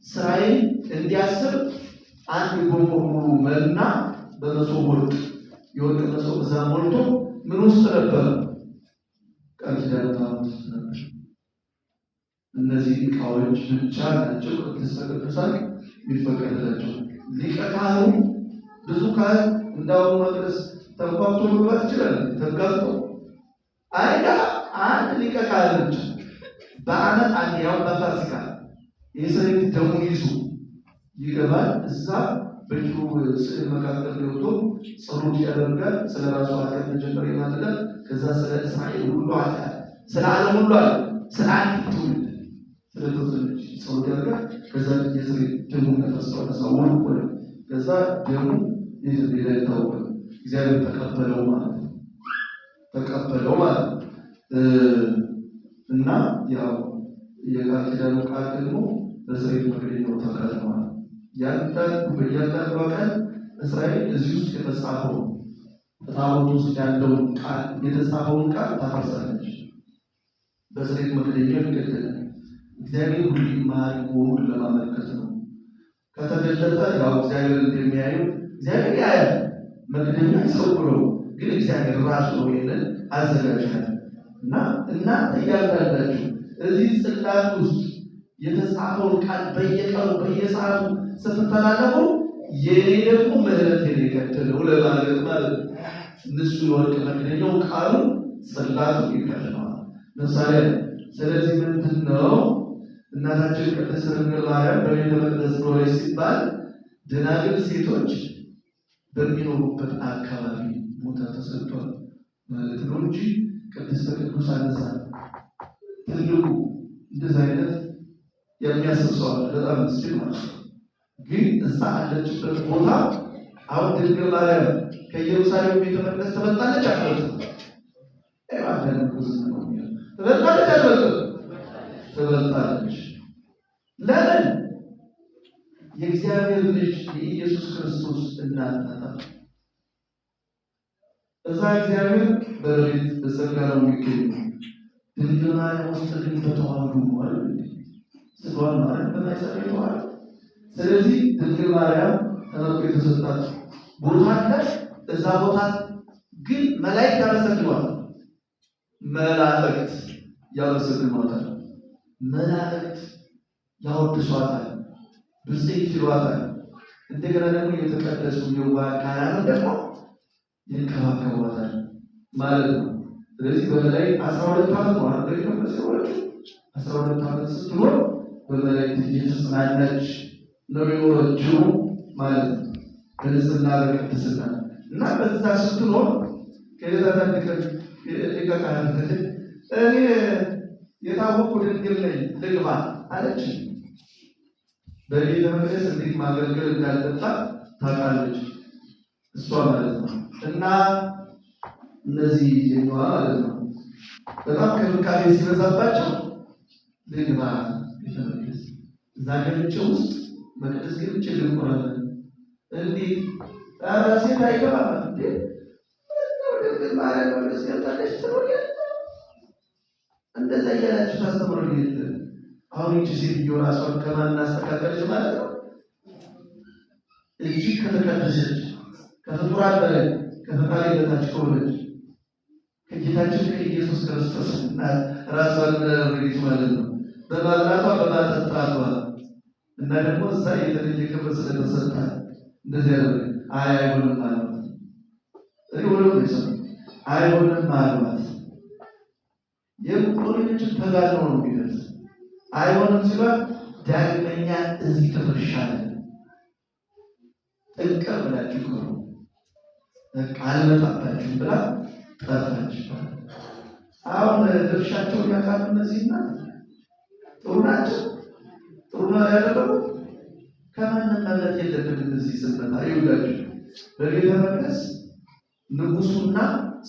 እስራኤል እንዲያስብ አንድ ጎሞ ሙሉ መና በመሶብ ወርቅ የወርቅ መሶብ እዛ ሞልቶ ምን ውስጥ ነበር? ቃል ኪዳን ታቦት ውስጥ ነበር። እነዚህ ዕቃዎች ብቻ ናቸው ቅድስተ ቅዱሳን የሚፈቀድላቸው። ሊቀ ካህኑ ብዙ ካህን እንዳሁኑ መቅደስ ተንኳኩቶ መግባት ይችላል። ተጋልጦ አይዳ አንድ ሊቀ ካህን ብቻ በዓመት አንድ ያው በፋሲካ የሰሪት ደሙን ይዞ ይገባል። እዛ በኪሩ ስዕል መካከል ገብቶ ጸሎት ያደርጋል። ስለ ራሱ ኃጢአት መጀመሪያ ይማልዳል። ከዛ ስለ እስራኤል ሁሉ ኃጢአት፣ ስለ ዓለም ሁሉ አለ፣ ስለ አንድ ትውልድ ስለተወሰነች ጸሎት ያደርጋል። ከዛ የሰሪት ደሙን ተፈስቷል። ሰውን ወደ ከዛ ደሙ የዘቤላ ይታወቃል። እግዚአብሔር ተቀበለው ማለት ነው። ተቀበለው ማለት እና ያው የቃል ኪዳኑ ቃል ደግሞ በስሬት መክደኛው ተካትሟል። በእያንዳንዷ ቀን እስራኤል እዚህ ውስጥ የተጻፈው በታቦት ውስጥ ያለውን ቃል የተጻፈውን ቃል ታፈርሳለች። በስሬት መክደኛው ይገደላል። እግዚአብሔር ሁሉ መሐሪ መሆኑን ለማመልከት ነው። ከተገለጠ ያው እግዚአብሔር እንደሚያዩ እግዚአብሔር ያያል። መክደኛ ይሰውረው፣ ግን እግዚአብሔር ራሱ ነው ይሄንን አዘጋጅቷል። እና እናንተ እያንዳንዳችሁ እዚህ ጽላት ውስጥ የተጻፈውን ቃል በየቀኑ በየሰዓቱ ስትተላለፉ የኔ ደግሞ ምሕረት የገደለው ለማለት ማለት ነው። እነሱ የወርቅ መክደኛው ቃሉ ጽላቱ ይከድነዋል። ምሳሌ ስለዚህ ምንድን ነው እናታችን ቅድስት ድንግል ማርያም በቤተ መቅደስ ኖረች ሲባል ደናግል ሴቶች በሚኖሩበት አካባቢ ቦታ ተሰጥቷል ማለት ነው እንጂ ቅድስተ ቅዱሳን እዛ ትልቁ እንደዚህ አይነት የሚያስብ ሰው አለ። በጣም ምስኪን ማለት ነው። ግን እዛ አለችበት ቦታ አሁን ድንግል ማርያም ከኢየሩሳሌም ቤተ መቅደስ ተበልጣለች አትበልጥም? ተበልጣለች አትበልጥም? ተበልጣለች። ለምን? የእግዚአብሔር ልጅ የኢየሱስ ክርስቶስ እናት ናት። እዛ እግዚአብሔር በረድኤት በጸጋ ነው የሚገኘው። ድንግል ማርያም ውስጥ ግን በተዋህዶ ማለት ስለሆነ ማለት በማይሰራ ተዋህዶ። ስለዚህ ድንግል ማርያም ተመርጦ የተሰጣት ቦታ አለ። እዛ ቦታ ግን መላእክት ያመሰግኗል። መላእክት ያመሰግኗታል፣ መላእክት ያወድሷታል፣ ብፅዕት ይሏታል። እንደገና ደግሞ የተቀደሱ የዋሃን ካህናት ደግሞ ይንከባከቧታል ማለት ነው። ስለዚህ በመላእክት 12 ዓመት ነው አይደል? ከመሰወቹ 12 ዓመት ስትኖር በመላእክት እየተጽናናች ነው የኖረችው ማለት ነው። በንጽህና በቅድስና እና በዛ ስትኖር ከሌላ ሊቀቃነት እኔ የታወቁ ድንግል ነኝ ልግባ አለች። በቤተ መቅደስ እንዴት ማገልገል እንዳለባት ታውቃለች እሷ ማለት ነው። እና እነዚህ የኛዋ ማለት ነው በጣም ክብካቤ ሲበዛባቸው ልግባ ቤተ መቅደስ እዛ ገብቼ ውስጥ መቅደስ ገብቼ ልቆረብ እንዴት ሴት አይገባም እንዴ? ማለት ነው ሲያታለች ትሮል እንደዛ እያላችሁ ታስተምሩልኝ። አሁን እቺ ሴትዮ ራሷን ከማን እናስተካከለች ማለት ነው? እጅግ ከተቀደሰች ከፍጡራን በላይ ከፈጣሪ በታች ከሆነች ከጌታችን ከኢየሱስ ክርስቶስ ራሷን ረድኤት ማለት ነው በማብላቷ በማጠጣቷ እና ደግሞ እዛ የተለየ ክብር ስለተሰጣት እንደዚህ ያለ አይሆንም ማለት ነው። አይሆንም ማለት የቆሮችን ተጋድሎ ነው የሚደርስ። አይሆንም ሲባል ዳግመኛ እዚህ ተፈርሻለ ጥንቅር ብላችሁ ቅሩ አልመጣባችሁም ብላ ጠፋች። አሁን ድርሻቸውን ያውቃሉ እነዚህና ጥሩ ናቸው። ጥሩ ነው ያደረጉት። ከማንም መብለጥ የለብንም። እዚህ ስንመጣ ይውላችሁ በቤተ መቅደስ ንጉሱና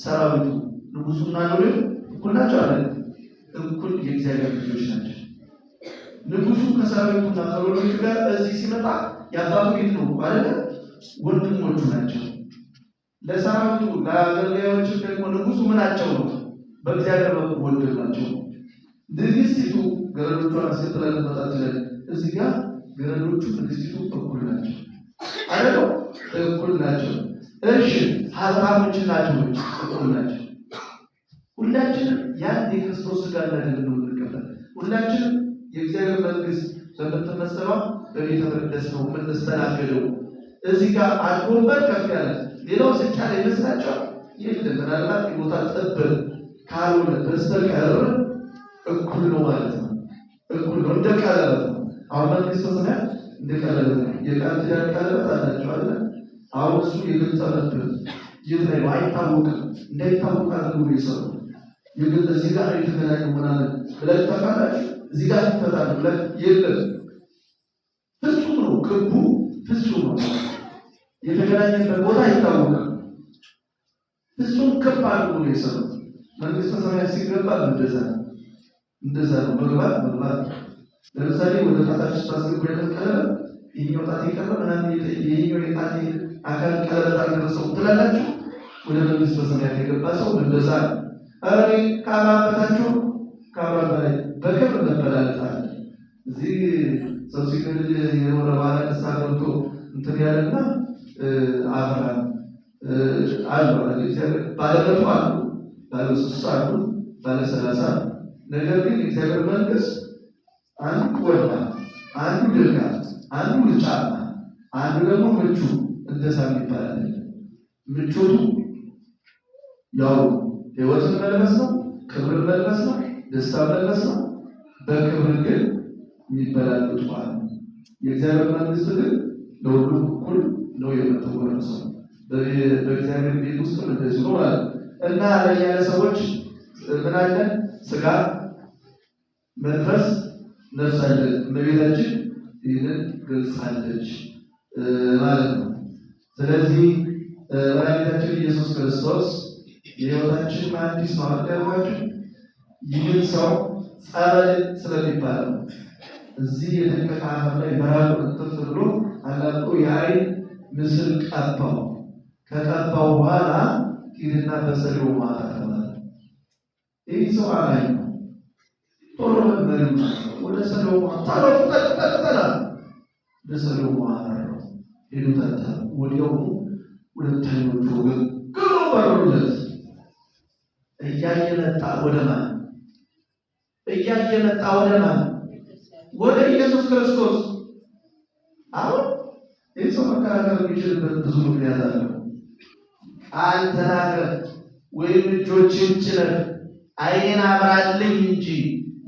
ሰራዊቱ ንጉሱና ሎሌው እኩል ናቸው አለ። እኩል የእግዚአብሔር ልጆች ናቸው። ንጉሱ ከሰራዊቱና ከሎሌዎቹ ጋር እዚህ ሲመጣ የአባቱ ቤት ነው አይደለ? ወንድሞቹ ናቸው። ለሰራዊቱ ለአገልጋዮቹ ደግሞ ንጉሱ ምናቸው ነው? በእግዚአብሔር በኩል ወንድም ናቸው። ንግስቲቱ ገረዶቿን አስከትላ ልትመጣ እዚህ ጋር ገረዶቹ ንግስቲቱ እኩል ናቸው አይደል? እኩል ናቸው። እሺ ሀብታሞች ናቸው እኩል ናቸው። ሁላችንም ያን የክርስቶስ ሥጋና ደም ነው የምንቀበል። ሁላችንም የእግዚአብሔር መንግስት በምትመሰለው በቤተ መቅደስ ነው የምንስተናገደው። እዚህ ጋር አንድ ወንበር ከፍ ያለ ሌላው ዝቅ ያለ ይመስላችኋል? የለም። ምናልባት የቦታ ጥብብ ካልሆነ በስተቀር እኩል ነው ማለት ነው። እኩል ነው፣ እንደ ቀለበት ነው። አሁን መንግስተ ሰማያት እንደ ቀለበት ነው። የቃል ኪዳን ቀለበት አላቸው አለ። አሁን እሱ የገጠመብን የት ላይ ነው አይታወቅም። እንዳይታወቅ አድርጎ የሰሩ የግል እዚህ ጋር የተገናኙ ምናምን ብለን ታውቃላችሁ። እዚህ ጋር ይፈታል ብለን የለም። ፍጹም ነው፣ ክቡ ፍጹም ነው። የተገናኘበት ቦታ አይታወቅም። ፍጹም ክብ አድርጎ ነው የሰሩት። መንግስተ ሰማያት ሲገባ እንደዛ ነው። መግባት ለምሳሌ ወደ ጣታችሁ ስታስገቡ ያለን ቀለበት ይሄኛው ጣት የቀረ ምናምን ይሄኛው የጣት አካል ቀለበት አልደረሰው ትላላችሁ። ወደ መንግስተ ሰማያት የገባ ሰው እንደዛ ነው። አሬ ካባበታችሁ ካባባ ላይ በክብር መበላለጣል። እዚህ ሰው ሲገድል የኖረ ባለ ንስሐ ገብቶ እንትን ያለና አብርሃም አሉ ባለመቶ አሉ፣ ባለ 60 አሉ፣ ባለ 30 ነገር ግን የእግዚአብሔር መንግስት አንዱ ወጣ፣ አንዱ ደጋ፣ አንዱ ልጫማ፣ አንዱ ደግሞ ምቹ እንደዛ ይባላል። ምቾቱ ያው ህይወትን መልበስ ነው፣ ክብርን መልበስ ነው፣ ደስታ መልበስ ነው። በክብር ግን የሚበላለጡ ማለት ነው። የእግዚአብሔር መንግስት ግን ለሁሉም እኩል ነው የምትወረሰው። በእግዚአብሔር ቤት ውስጥ እንደዚህ ነው ማለት እና ለኛ ሰዎች ምን አለን? ስጋ፣ መንፈስ፣ ነፍስ አለን። እመቤታችን ይህንን ገልጻለች ማለት ነው። ስለዚህ መድኃኒታችን ኢየሱስ ክርስቶስ የህይወታችን መሐንዲስ ነው አድርጋችሁ ይህን ሰው ጸበል ስለሚባለው እዚህ የተለቀቀ አፈር ላይ በራሱ ክትፍ ብሎ አላቆ የአይን ምስል ቀባው። ከቀባው በኋላ ሂድና በሰሌው ማታ ተባለ። ይህ ሰው አላይ ነው። ቶሎ መመሪ ወደ ሰሌው ማታ ተጠጠጠጠላ ወደ ሰሌው ማታ ነው ሄዱ ታታ ወዲያው ሁለተኞቹ ግሩ በሩለት እያየ መጣ ወደ ማን እያየ መጣ። ወደ ማን? ወደ ኢየሱስ ክርስቶስ። አሁን ይህ ሰው መከራከር የሚችልበት ብዙ ምክንያት አለው። ቃል ተናግረህ ወይም እጆችን ጭነህ ዓይኔን አብራልኝ እንጂ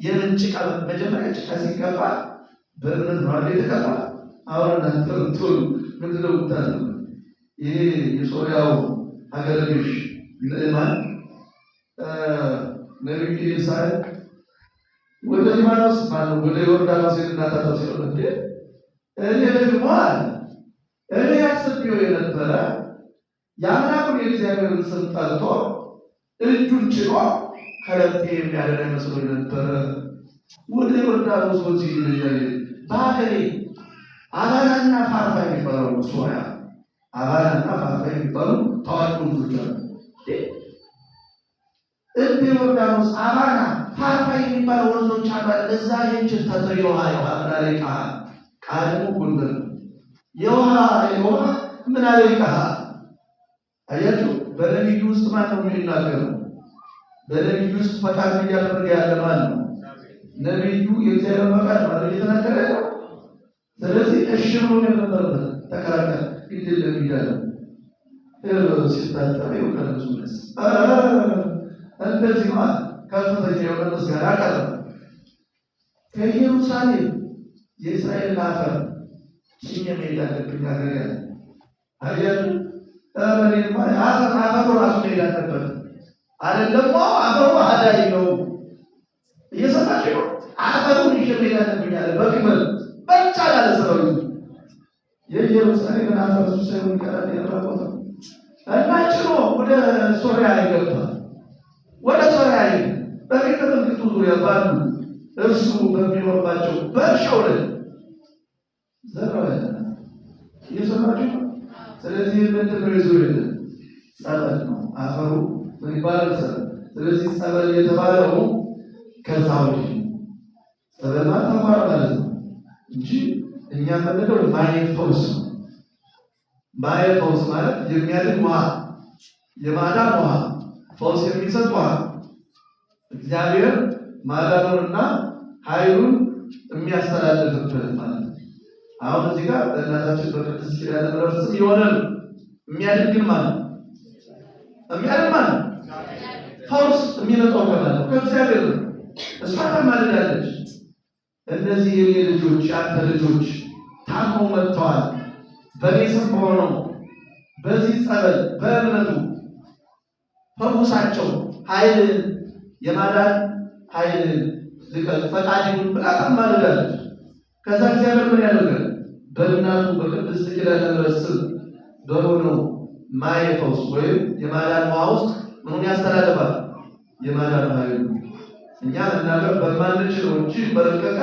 የምን ጭቃ? መጀመሪያ ጭቃ ሲቀባ በእምነት ነው የተቀባ። አሁን እናንተ ቶሎ ምንድን ነው የምታደርጉት? ይሄ የሶርያው ሀገረ ገዥ ንዕማን ነቢዩ ኤልሳዕ ወደ ሊባኖስ ማነው ወደ ዮርዳኖስ እናታታ ሲሆን እንዴ እኔ ደግሞ አለ እኔ አስቤው የነበረ የአምላኩን የእግዚአብሔርን ስም ጠርቶ እጁን ጭኖ ከለምጤ የሚያደርግ መስሎኝ ነበረ። ወደ ዮርዳኖስ ወንዝ ይለያል። በሀገሬ አባላና ፋርፋ የሚባለው ሶርያ አባላና ፋርፋ የሚባሉ ታዋቂ ወንዞች አሉ። እንደ ዮርዳኖስ አባላ ፋርፋ የሚባሉ ወንዞች አሉ። እዛ የእንችል ተጠሪ ውሃ ምናለ ቃ ደግሞ ጎንደር የውሃ ምናለ ቃ አያችሁ። በነቢዩ ውስጥ ማን ነው የሚናገረው? በነቢዩ ውስጥ ፈቃድ እያደረገ ያለ ማን ነው? ነቢዩ የእግዚአብሔር ፈቃድ ማለት እየተናገረ ነው። ስለዚህ እሺ ብሎ የነበረበት ተከራከረ። ግድ ለሚዳለ ሲታጠብ ይወቀለሱ ነስ እንደዚህ ማለት ከፍተኛ የሆነ ምስጋና አቀረበ። ከኢየሩሳሌም የእስራኤልን አፈር ጭኜ መሄድ አለብኝ አገር አያችሁ። አፈሩ ራሱ መሄድ አለበት አይደለም። አፈሩ አዳይ ነው። እየሰማችሁ ነው። አፈሩን ይዤ መሄድ አለብኝ አለ። በግመል ብቻ ያለ ሰው የኢየሩሳሌምን አፈር እሱ ሳይሆን ቀረብ ያደረገው እና ጭኖ ወደ ሶርያ ይገባል። ወደ ሶርያ በቤተ መንግስቱ ዙሪያ ባሉ እርሱ በሚኖርባቸው በእርሻው ላይ ዘራው እየሰማችሁ ነው። ስለዚህ ምንድን ነው ይዞ የለ ጸበል ነው አፈሩ ይባላል። ስለዚህ ጸበል የተባለው ከዛ ወዲህ ጸበል ተባለ ማለት ነው እንጂ እኛ የምንለው ማየፈውስ ነው። ማየፈውስ ማለት የሚያድን ውሃ፣ የማዳን ውሃ፣ ፈውስ የሚሰጥ ውሃ፣ እግዚአብሔር ማዳኑንና ኃይሉን የሚያስተላልፍበት ማለት ነው። አሁን እዚህ ጋር በእናታችን በቅድስት ኪዳነ ምሕረት ስም የሆነ የሚያድን ግን ማለት ነው። የሚያድን ማለት ነው። ፈውስ የሚመጣው ከማለት ነው ከእግዚአብሔር ነው። እሷ ታማልዳለች። እነዚህ የኔ ልጆች ያንተ ልጆች ታመው መጥተዋል። በእኔ ስም በሆነው በዚህ ጸበል በእምነቱ ፈውሳቸው፣ ኃይል የማዳን ኃይል ልቀቅ ፈቃድ ይሁን ብላ ታማልዳለች። ከዛ እግዚአብሔር ምን ያደርጋል? በእናቱ በቅድስት ኪዳነ ምሕረት ስም በሆነው ማየ ፈውስ ወይም የማዳን ውሃ ውስጥ ምኑን ያስተላልፋል? የማዳን ኃይል። እኛ መናገር በማንችለው እንጂ በረቀቀ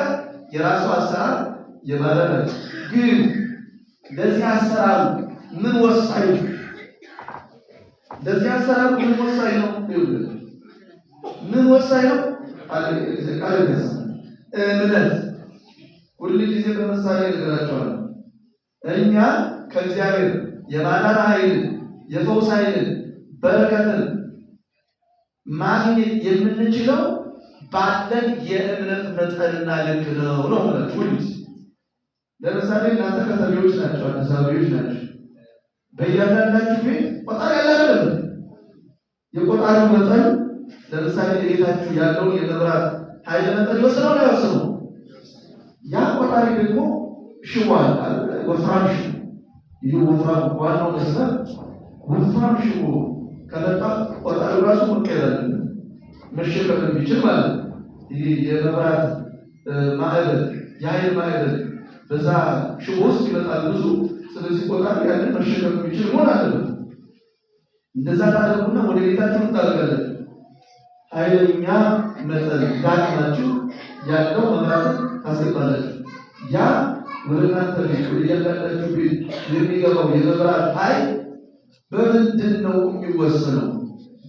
የራሱ አሰራር የማዳን ግን ለዚህ አሰራሩ ምን ወሳኝ ነው? ለዚህ አሰራሩ ምን ወሳኝ ነው? ምን ወሳኝ ነው? እምነት። ሁል ጊዜ በምሳሌ እነግራቸዋለሁ። እኛ ከእግዚአብሔር የማዳን ኃይል የፈውስ ኃይል በረከትን ማግኘት የምንችለው ባለን የእምነት መጠንና ልክ ነው ማለት ሁሉ። ለምሳሌ እናንተ ከተሜዎች ናቸው፣ አዲስ አበባዎች ናቸው። በእያንዳንዳችሁ ቤት ቆጣሪ ያለ አይደለም? የቆጣሪው መጠን ለምሳሌ ቤታችሁ ያለውን የመብራት ኃይል መጠን ይወስነው ነው ያወስነው። ያ ቆጣሪ ደግሞ ሽቦ አለ፣ ወፍራም ሽቦ። ይህ ወፍራም ዋናው መስመር ወፍራም ሽቦ ከመጣ ቆጣሪው ራሱ መቀየር አለበት፣ መሸከም የሚችል ማለት ነው። ይህ የመብራት ማዕበል የኃይል ማዕበል በዛ ሽቦ ውስጥ ይመጣል ብዙ። ስለዚህ ቆጣሪ ያንን መሸከም የሚችል መሆን አለበት። እንደዛ ታደርጉና ወደ ቤታችሁ ታደርጋላችሁ። ኃይለኛ መጠን ዳግማችሁ ያለው መብራት ታስገባላችሁ። ያ ወደ እናንተ ቤት ወደ እያንዳንዳችሁ ቤት የሚገባው የመብራት ኃይል በምንድን ነው የሚወሰነው?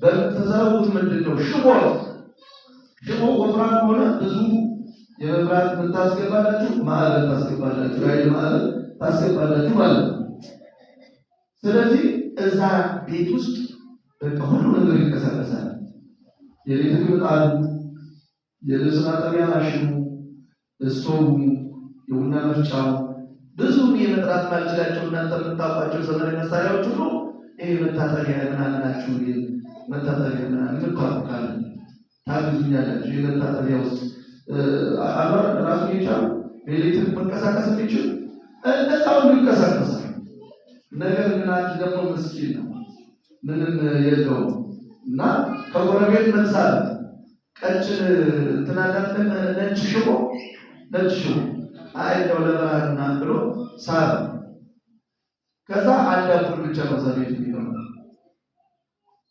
በምትሰሩት ምንድን ነው? ሽቦ ወፍራም ከሆነ ብዙ የመብራት ምን ታስገባላችሁ? ማዕበል ታስገባላችሁ፣ የኃይል ማዕበል ታስገባላችሁ ማለት ነው። ስለዚህ እዛ ቤት ውስጥ በቃ ሁሉ ነገር ይንቀሳቀሳል። የቤት ምጣዱ፣ የልብስ ማጠቢያ ማሽኑ፣ ስቶቡ፣ የቡና መፍጫው ብዙ የመጥራት ማልችላቸው እናንተ የምታውቋቸው ዘመናዊ መሳሪያዎች ሁሉ ይሄ መታጠቢያ ምናምን ናቸው። መታጠቢያ ምናምን የምታውቃለ ታግዙኛላችሁ። የመታጠቢያ ውስጥ አሏር ራሱ የቻሉ በኤሌክትሪክ መንቀሳቀስ የሚችሉ እነዛ ሁሉ ይንቀሳቀሳል። ነገር ግን አንድ ደግሞ ምስኪን ነው፣ ምንም የለውም እና ከጎረቤት መንሳት ቀጭን ትናንትን ነጭ ሽቦ አይደው ለባህርና ብሎ ሳብ ከዛ አንድ አምፖል ብቻ ነው ዘቤት የሚሆነው።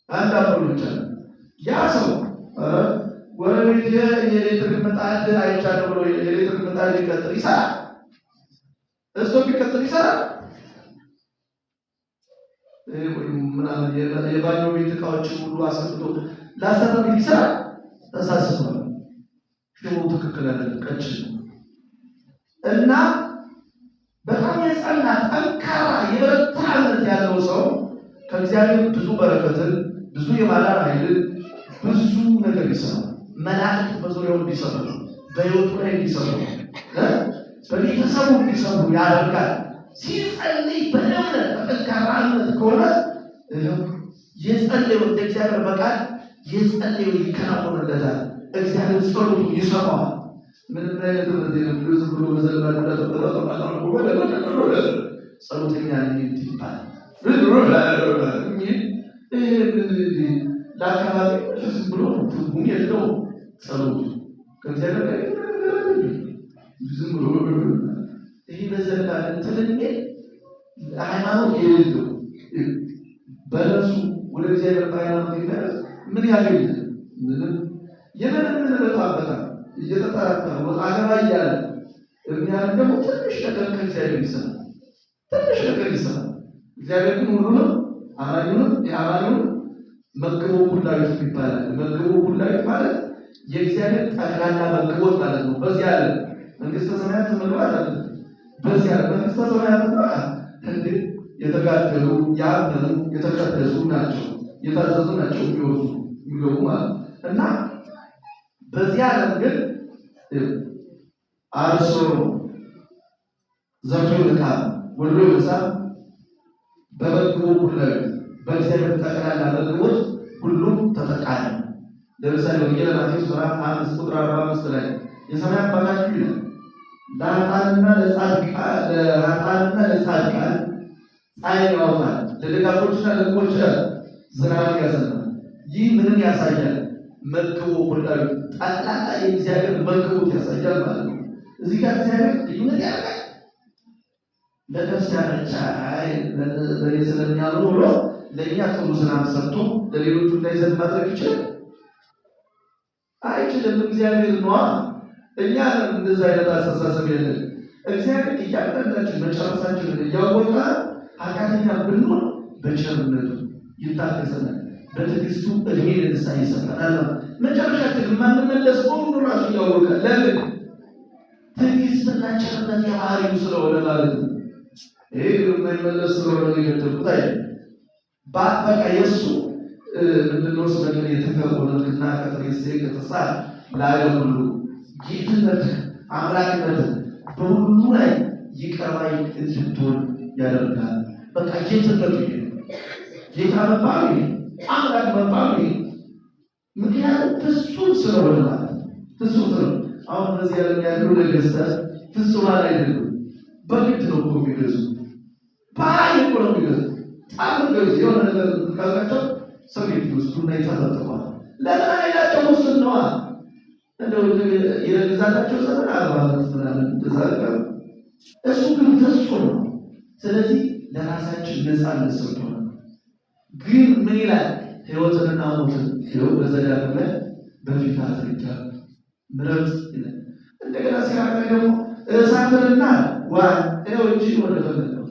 አንድ አምፖል ብቻ ነው። ያ ሰው ጎረቤት የኤሌክትሪክ ምጣድ አይቻለሁ ብሎ የኤሌክትሪክ ምጣድ ሊቀጥል ይሰራል። እስቶቭ ሊቀጥል ይሰራል። ምናምን የባኞ ቤት እቃዎች ሁሉ አስቀምጦ ላሰረው ይሰራል። ተሳስቷል። ሽቦ ትክክል አይደለም፣ ቀጭን ነው እና በጣም የጸና ጠንካራ የበረታ እምነት ያለው ሰው ከእግዚአብሔር ብዙ በረከትን፣ ብዙ የማዳን ኃይልን፣ ብዙ ነገር ይሰራል። መላእክት በዙሪያው እንዲሰሩ፣ በሕይወቱ ላይ እንዲሰሩ፣ በቤተሰቡ እንዲሰሩ ያደርጋል። ሲጸልይ በእምነት በጠንካራ እምነት ከሆነ የጸለየው እንደ እግዚአብሔር በቃል የጸለየው ይከናወንለታል። እግዚአብሔር ጸሎቱን ይሰማዋል። ምንም አይነት ዝም ብሎ መዘልማል ጸሎተኛ ይባል ለአካባቢ ዝም ብሎ ትርጉም የለው ጸሎቱ ከእግዚአብሔር ጋር ዝም ብሎ ይህ በዘላል እንትንኔ ሃይማኖት የሌለው በነሱ ወደ እግዚአብሔር በሃይማኖት ይደረስ ምን ያገኝ ምንም የምንም በጣም እየተጠራጠረ ወጣ ገባ እያለ የሚያደርግ ደግሞ ትንሽ ነገር ከእግዚአብሔር ይሰማል። ትንሽ ነገር ይሰማል። እግዚአብሔር ግን ሁሉንም የአማኙን መግቦ ኩላዊት ይባላል። መግቦ ኩላዊት ማለት የእግዚአብሔር ጠቅላላ መግቦት ማለት ነው። በዚህ ያለ መንግስተ ሰማያት መግባት አለ። በዚህ ያለ መንግስተ ሰማያት እንዴ የተጋደሉ ያመኑ የተቀደሱ ናቸው፣ የታዘዙ ናቸው የሚገቡ ማለት እና በዚህ ዓለም ግን አርሶ ዘርቶ ይልቃል፣ ወልዶ ይበሳል። በመግቦ ኩላዊት በእግዚአብሔር ጠቅላላ መግቦት ሁሉም ተጠቃሚ። ለምሳሌ ወንጌል ማቴዎስ ምዕራፍ 5 ቁጥር 45 ላይ የሰማይ አባታችሁ ይላል ለኃጥአንና ለጻድቃን ፀሐይ ያወጣል፣ ለደጋጎችና ለክፎች ዝናብን ያዘንባል። ይህ ምንን ያሳያል? መግቦ ኩላዊት ጠቅላላ የእግዚአብሔር መግቦት ያሳያል ማለት ነው። እዚህ ጋር እግዚአብሔር ልዩነት ያደርጋል። ለነፍስ ያነቻ ለኔ ስለሚያምኑ ብሎ ለእኛ ጥሩ ዝናብ ሰጥቶ ለሌሎቹ እንዳይዘንብ ማድረግ ይችላል? አይችልም። እግዚአብሔር ነዋ። እኛ እንደዛ አይነት አስተሳሰብ የለን። እግዚአብሔር እያንዳንዳችን መጨረሳችንን እያወቀ ኃጢአተኛ ብንሆን በቸርነቱ ይታገሰናል፣ በትዕግስቱ እድሜ ለንስሐ ይሰጠናል። መጨረሻችን የማንመለስ በሁሉ ራሱ እያወቀ ለምን? ትዕግስትና ቸርነት የባህሪው ስለሆነ ማለት ነው። ይሄ የማይመለስ ስለሆነ የገደልኩት አይ በቃ የእሱ ምንድነው ስለምን የተከበረና ከተሬሴ ከተሳ ላይ ሁሉ ጌትነት አምላክነት በሁሉ ላይ ይቅር ባይ እንድትሆን ያደርጋል። በቃ ጌትነት ይሄ ጌታ መባሉ አምላክ መባሉ ምክንያቱም ፍጹም ስለሆነ ማለት ፍጹም ስለሆነ አሁን በዚህ ዓለም ያሉ ነገስታት ፍጹማን አይደሉም። በግድ ነው እኮ የሚገዙ ባይ እኮ ነው የሚገዙ ታምገዙ የሆነ ነገር ካላቸው ሰቤት ውስጡና ይታጠቀዋል። ለምን አይላቸው ውስጥ ነዋ እንደው የግዛታቸው ዘመን 40 ዓመት ምናምን ተዛቀሩ። እሱ ግን ፍጹም ነው። ስለዚህ ለራሳችን ነፃነት ሰጥቶናል። ግን ምን ይላል? ሕይወትንና ሞትን ሕይወት በዘላለም በፊት አድርጌአለሁ ምሕረት ይላል። እንደገና ሲያቀርብ ደግሞ እሳትንና ውሃን እንጂ ወደ ፈለገው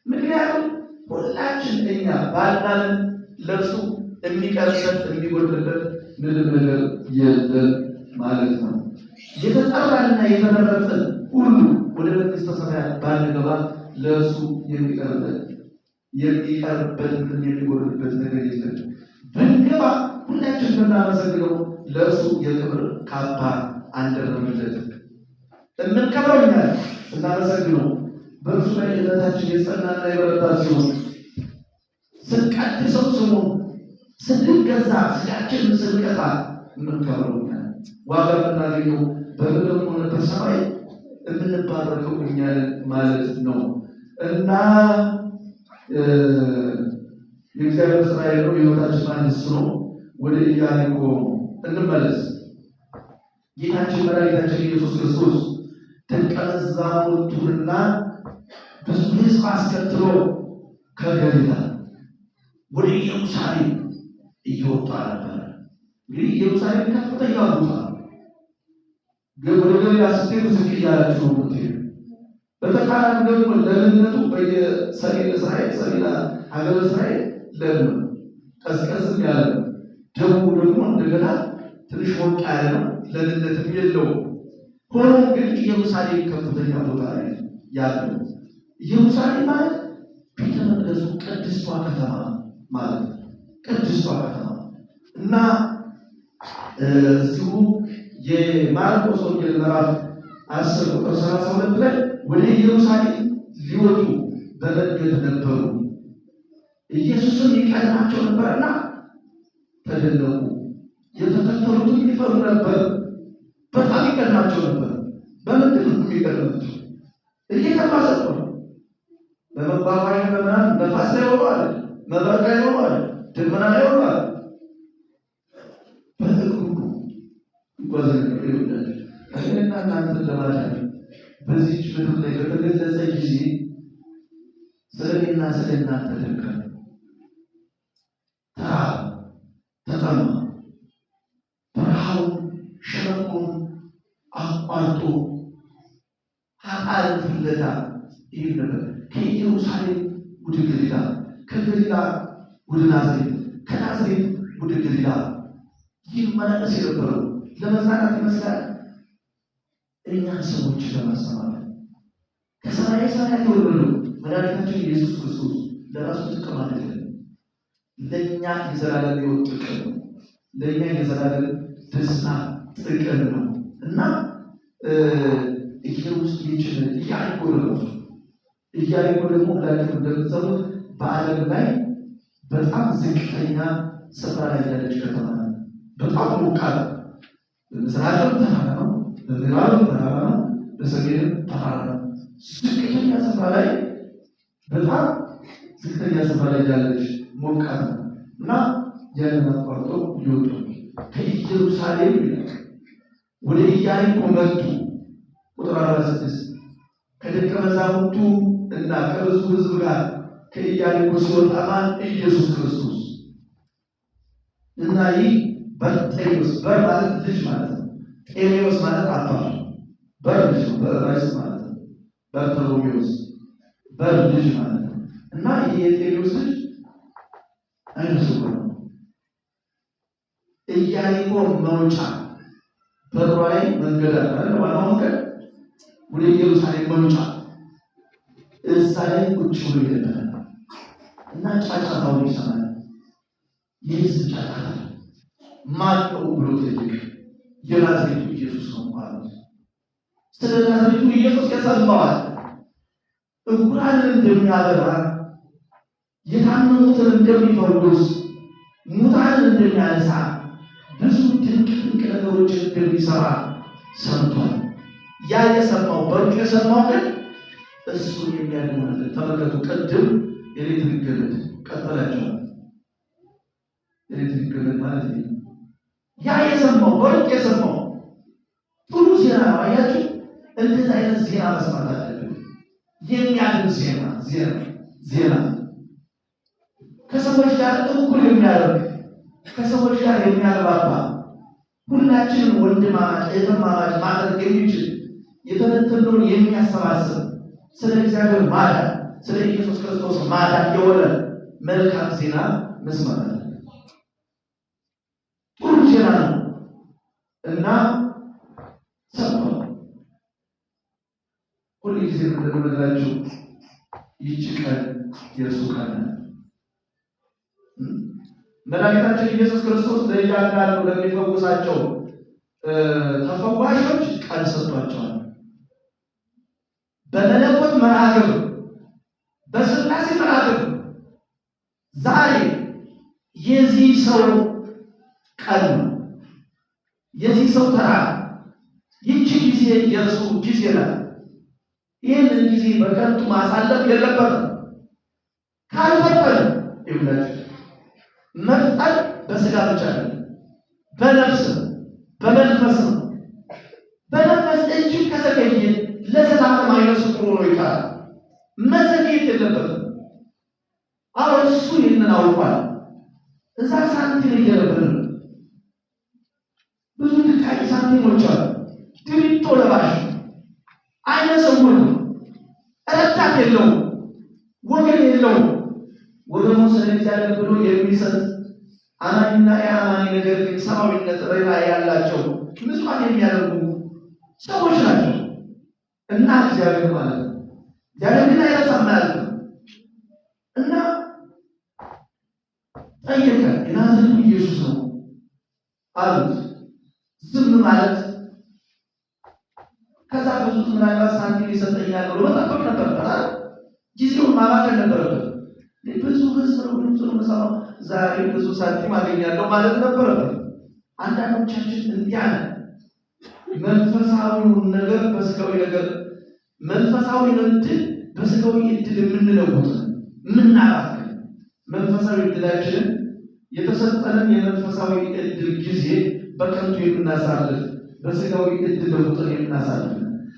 ምክንያቱም ሁላችን እኛ ባልናለን ለእርሱ የሚቀርበት የሚጎድልበት ምንም ነገር የለም ማለት ነው። የተጠራንና የተመረጥን ሁሉ ወደ መንግስተ ሰማያት ባንገባ ለእርሱ የሚቀርበት ምንም የሚጎድልበት ነገር የለም። ብንገባ ሁላችን ብናመሰግነው ለእርሱ የክብር ካባ አንደረምለት። የምንከብረው እኛ ስናመሰግነው በእርሱ ላይ እምነታችን የጸናና የበረታ ሲሆን ስንቀድሰው ስሙን ስንገዛ ስጋችንን ስንቀጣ የምንከብረው እኛ ዋጋ የምናገኘው በምድር ሆነ በሰማይ የምንባረከው እኛ ማለት ነው። እና የእግዚአብሔር ስራ ያለው የሕይወታችን አንድ ነው። ወደ ኢያሪኮ እንመለስ። ጌታችን መድኃኒታችን ኢየሱስ ክርስቶስ ደቀ መዛሙርቱንና ብዙ ሕዝብ አስከትሎ ከገሊላ ወደ ኢየሩሳሌም እየወጣ ነበር። እንግዲህ ኢየሩሳሌም ከፍተኛ ቦታ ግን ወደ ገሊላ ስትሄዱ ዝቅ እያላችሁ ነው የምትሄዱ። በተቃራኒ ደግሞ ለምነቱ በየሰሜን እስራኤል ሰሜን ሀገረ እስራኤል ለምን ቀዝቀዝም ያለ ነው። ደቡቡ ደግሞ እንደገና ትንሽ ሞቅ ያለ ነው፣ ለምነትም የለውም። ሆኖም ግን ኢየሩሳሌም ከፍተኛ ቦታ ላይ ያለው ኢየሩሳሌም ማለት ቤተ መቅደሱ ቅድስቷ ከተማ ማለት ነው። ቅድስቷ ከተማ እና እዚሁ የማርቆስ ወንጌል ምዕራፍ 10 ቁጥር 32 ላይ ወደ ኢየሩሳሌም ሊወጡ በመንገድ ነበሩ። ኢየሱስም ይቀድማቸው ነበርና ተደነቁ። የተከተሉትም ይፈሩ ነበር። በጣም ይቀድማቸው ነበር። በምንድን ነው የሚቀድማቸው? እየተባሰ ነው። በመባባያ በምናምን ነፋስ ላይ ሆኗል፣ መብረቅ ላይ ሆኗል፣ ደመና ላይ ሆኗል። በእግሩ ይጓዝ ነበር። ይወዳል እኔና እናንተን ለማዳን በዚህች ምድር ላይ በተገለጸ ጊዜ ስለኔና ስለ እናንተ ደከመ፣ ተራበ፣ ተጠማ። በረሃውን ሸለቆውን አቋርጦ ኃጥአንን ፍለጋ ይሄድ ነበር። ከኢየሩሳሌም ወደ ገሊላ፣ ከገሊላ ወደ ናዝሬት፣ ከናዝሬት ወደ ገሊላ ይመላለስ የነበረው ለመዝናናት ይመስላል፣ እኛን ሰዎች ለማስተማር። ከሰማይ ሰማያት የወረደው መድኃኒታችን ኢየሱስ ክርስቶስ ለራሱ ጥቅም አይደለም፣ ለእኛ የዘላለም ሕይወት ጥቅም ነው። ለእኛ የዘላለም ደስታ ጥቅም ነው። እና ኢያሪኮ ደረሱ። ኢያሪኮ ደግሞ ሁላችሁ እንደምትሰሙት በዓለም ላይ በጣም ዝቅተኛ ስፍራ ላይ ያለች ከተማ ነው። በጣም ሞቃት፣ በምስራቅም ተራራ ነው፣ በምዕራብም ተራራ ነው፣ በሰሜንም ተራራ ነው። ዝቅተኛ ስፍራ ላይ በጣም ዝቅተኛ ስፍራ ላይ ያለች ሞቃት ነው። እና ያንን አቋርጠው ይወጡ ከኢየሩሳሌም ወደ ኢያሪኮ መጡ። ቁጥር 46 ከደቀ መዛሙርቱ እና ከብዙ ሕዝብ ጋር ከኢያሪኮ ሲወጣ ማን? ኢየሱስ ክርስቶስ። እና ይህ በርጤሜዎስ፣ በር ማለት ልጅ ማለት ነው። ጤሜዎስ ማለት አባቱ፣ በር ልጅ ነው በዕብራይስጥ ማለት ነው። በርተሎሜዎስ በር ልጅ ማለት ነው። እና ይህ የጤሜዎስ ልጅ ዓይነ ስውር ነው። ኢያሪኮ መውጫ በሯ ላይ መንገድ አለ። ዋናው መንገድ ወደ ኢየሩሳሌም መውጫ እዛ ላይ ቁጭ ብሎ ይነበረ እና ጫጫታውን ይሰማል። የሕዝብ ጫጫታ። ማን ነው ብሎ ጠየቀ። የናዝሬቱ ኢየሱስ ነው ማለት። ስለ ናዝሬቱ ኢየሱስ ያሰማዋል። ዕውራንን እንደሚያበራ፣ የታመሙትን እንደሚፈውስ፣ ሙታንን እንደሚያነሳ፣ ብዙ ድንቅ ድንቅ ነገሮችን እንደሚሰራ ሰምቷል። ያ የሰማው በሩቅ የሰማው ግን እሱን የሚያድነው ነገር ተመልከቱ። ቅድም ኤሌክትሪክ ገመድ ቀጠላቸዋል። ኤሌክትሪክ ገመድ ማለት ነው። ያ የሰማው በሩቅ የሰማው ጥሩ ዜና ነው። አያችሁ፣ እንደዚህ አይነት ዜና መስማት አለብን። የሚያድን ዜና ከሰዎች ጋር እኩል የሚያደርግ ከሰዎች ጋር የሚያግባባ ሁላችንም ወንድማማች እህትማማች ማድረግ የሚችል የተበተነውን የሚያሰባስብ ስለ እግዚአብሔር ማዳን ስለ ኢየሱስ ክርስቶስ ማዳን የሆነ መልካም ዜና መስማት አለ። ጥሩ ዜና ነው እና ሰምተው ሁሉ ጊዜ እንደምንላችሁ ይህች ቀን የእርሱ ቀን ናት። መድኃኒታችን ኢየሱስ ክርስቶስ ለእያንዳንዱ ለሚፈውሳቸው ተፈዋሾች ቃል ሰጥቷቸዋል። በመለኮት መርሃ ግብር፣ በሥላሴ መርሃ ግብር ዛሬ የዚህ ሰው ቀን ነው። የዚህ ሰው ተራ ይቺ ጊዜ የእርሱ ጊዜ ናት። ይህንን ጊዜ በከንቱ ማሳለፍ የለበትም። ካልፈጠን ይብላችሁ መፍጠን በስጋ ብቻ ነው፣ በነፍስ በመንፈስ ነው። በመንፈስ እጅግ ከዘገየ ለዘላለም አይነ ስውር ሆኖ ይቀራል። መዘግየት የለበትም። አሁን እሱ ይህንን አውቋል። እዛ ሳንቲም እየለበን ነው። ብዙ ድቃቂ ሳንቲሞች አሉ። ድሪቶ ለባሽ አይነ ስውር ነው። ረዳት የለውም፣ ወገን የለውም። ወገኑ ስለ እግዚአብሔር ብሎ የሚሰጥ አማኝና የአማኝ ነገር ግን ሰብአዊነት ርኅራኄ ያላቸው ምጽዋት የሚያደርጉ ሰዎች ናቸው እና እግዚአብሔር ማለት ነው። እግዚአብሔር ግን አይረሳም ማለት ነው። እና ጠየቀ። የናዝሬቱ ኢየሱስ ነው አሉት። ዝም ማለት ከዛ ብዙ ምናልባት ሳንቲም ይሰጠኛል ብሎ መጠበቅ ነበረበት። ጊዜውን ማባከን ነበረበት። ብዙ ህዝብ ነው ድምፁን መሰማው፣ ዛሬ ብዙ ሳንቲም አገኛለሁ ማለት ነበረበት። አንዳንዶቻችን እንዲህ አለ። መንፈሳዊውን ነገር በስጋዊ ነገር፣ መንፈሳዊ እድል በስጋዊ እድል የምንለውጥ የምናባክን፣ መንፈሳዊ እድላችንን የተሰጠንን የመንፈሳዊ እድል ጊዜ በከንቱ የምናሳልፍ፣ በስጋዊ እድል ለውጥን የምናሳልፍ።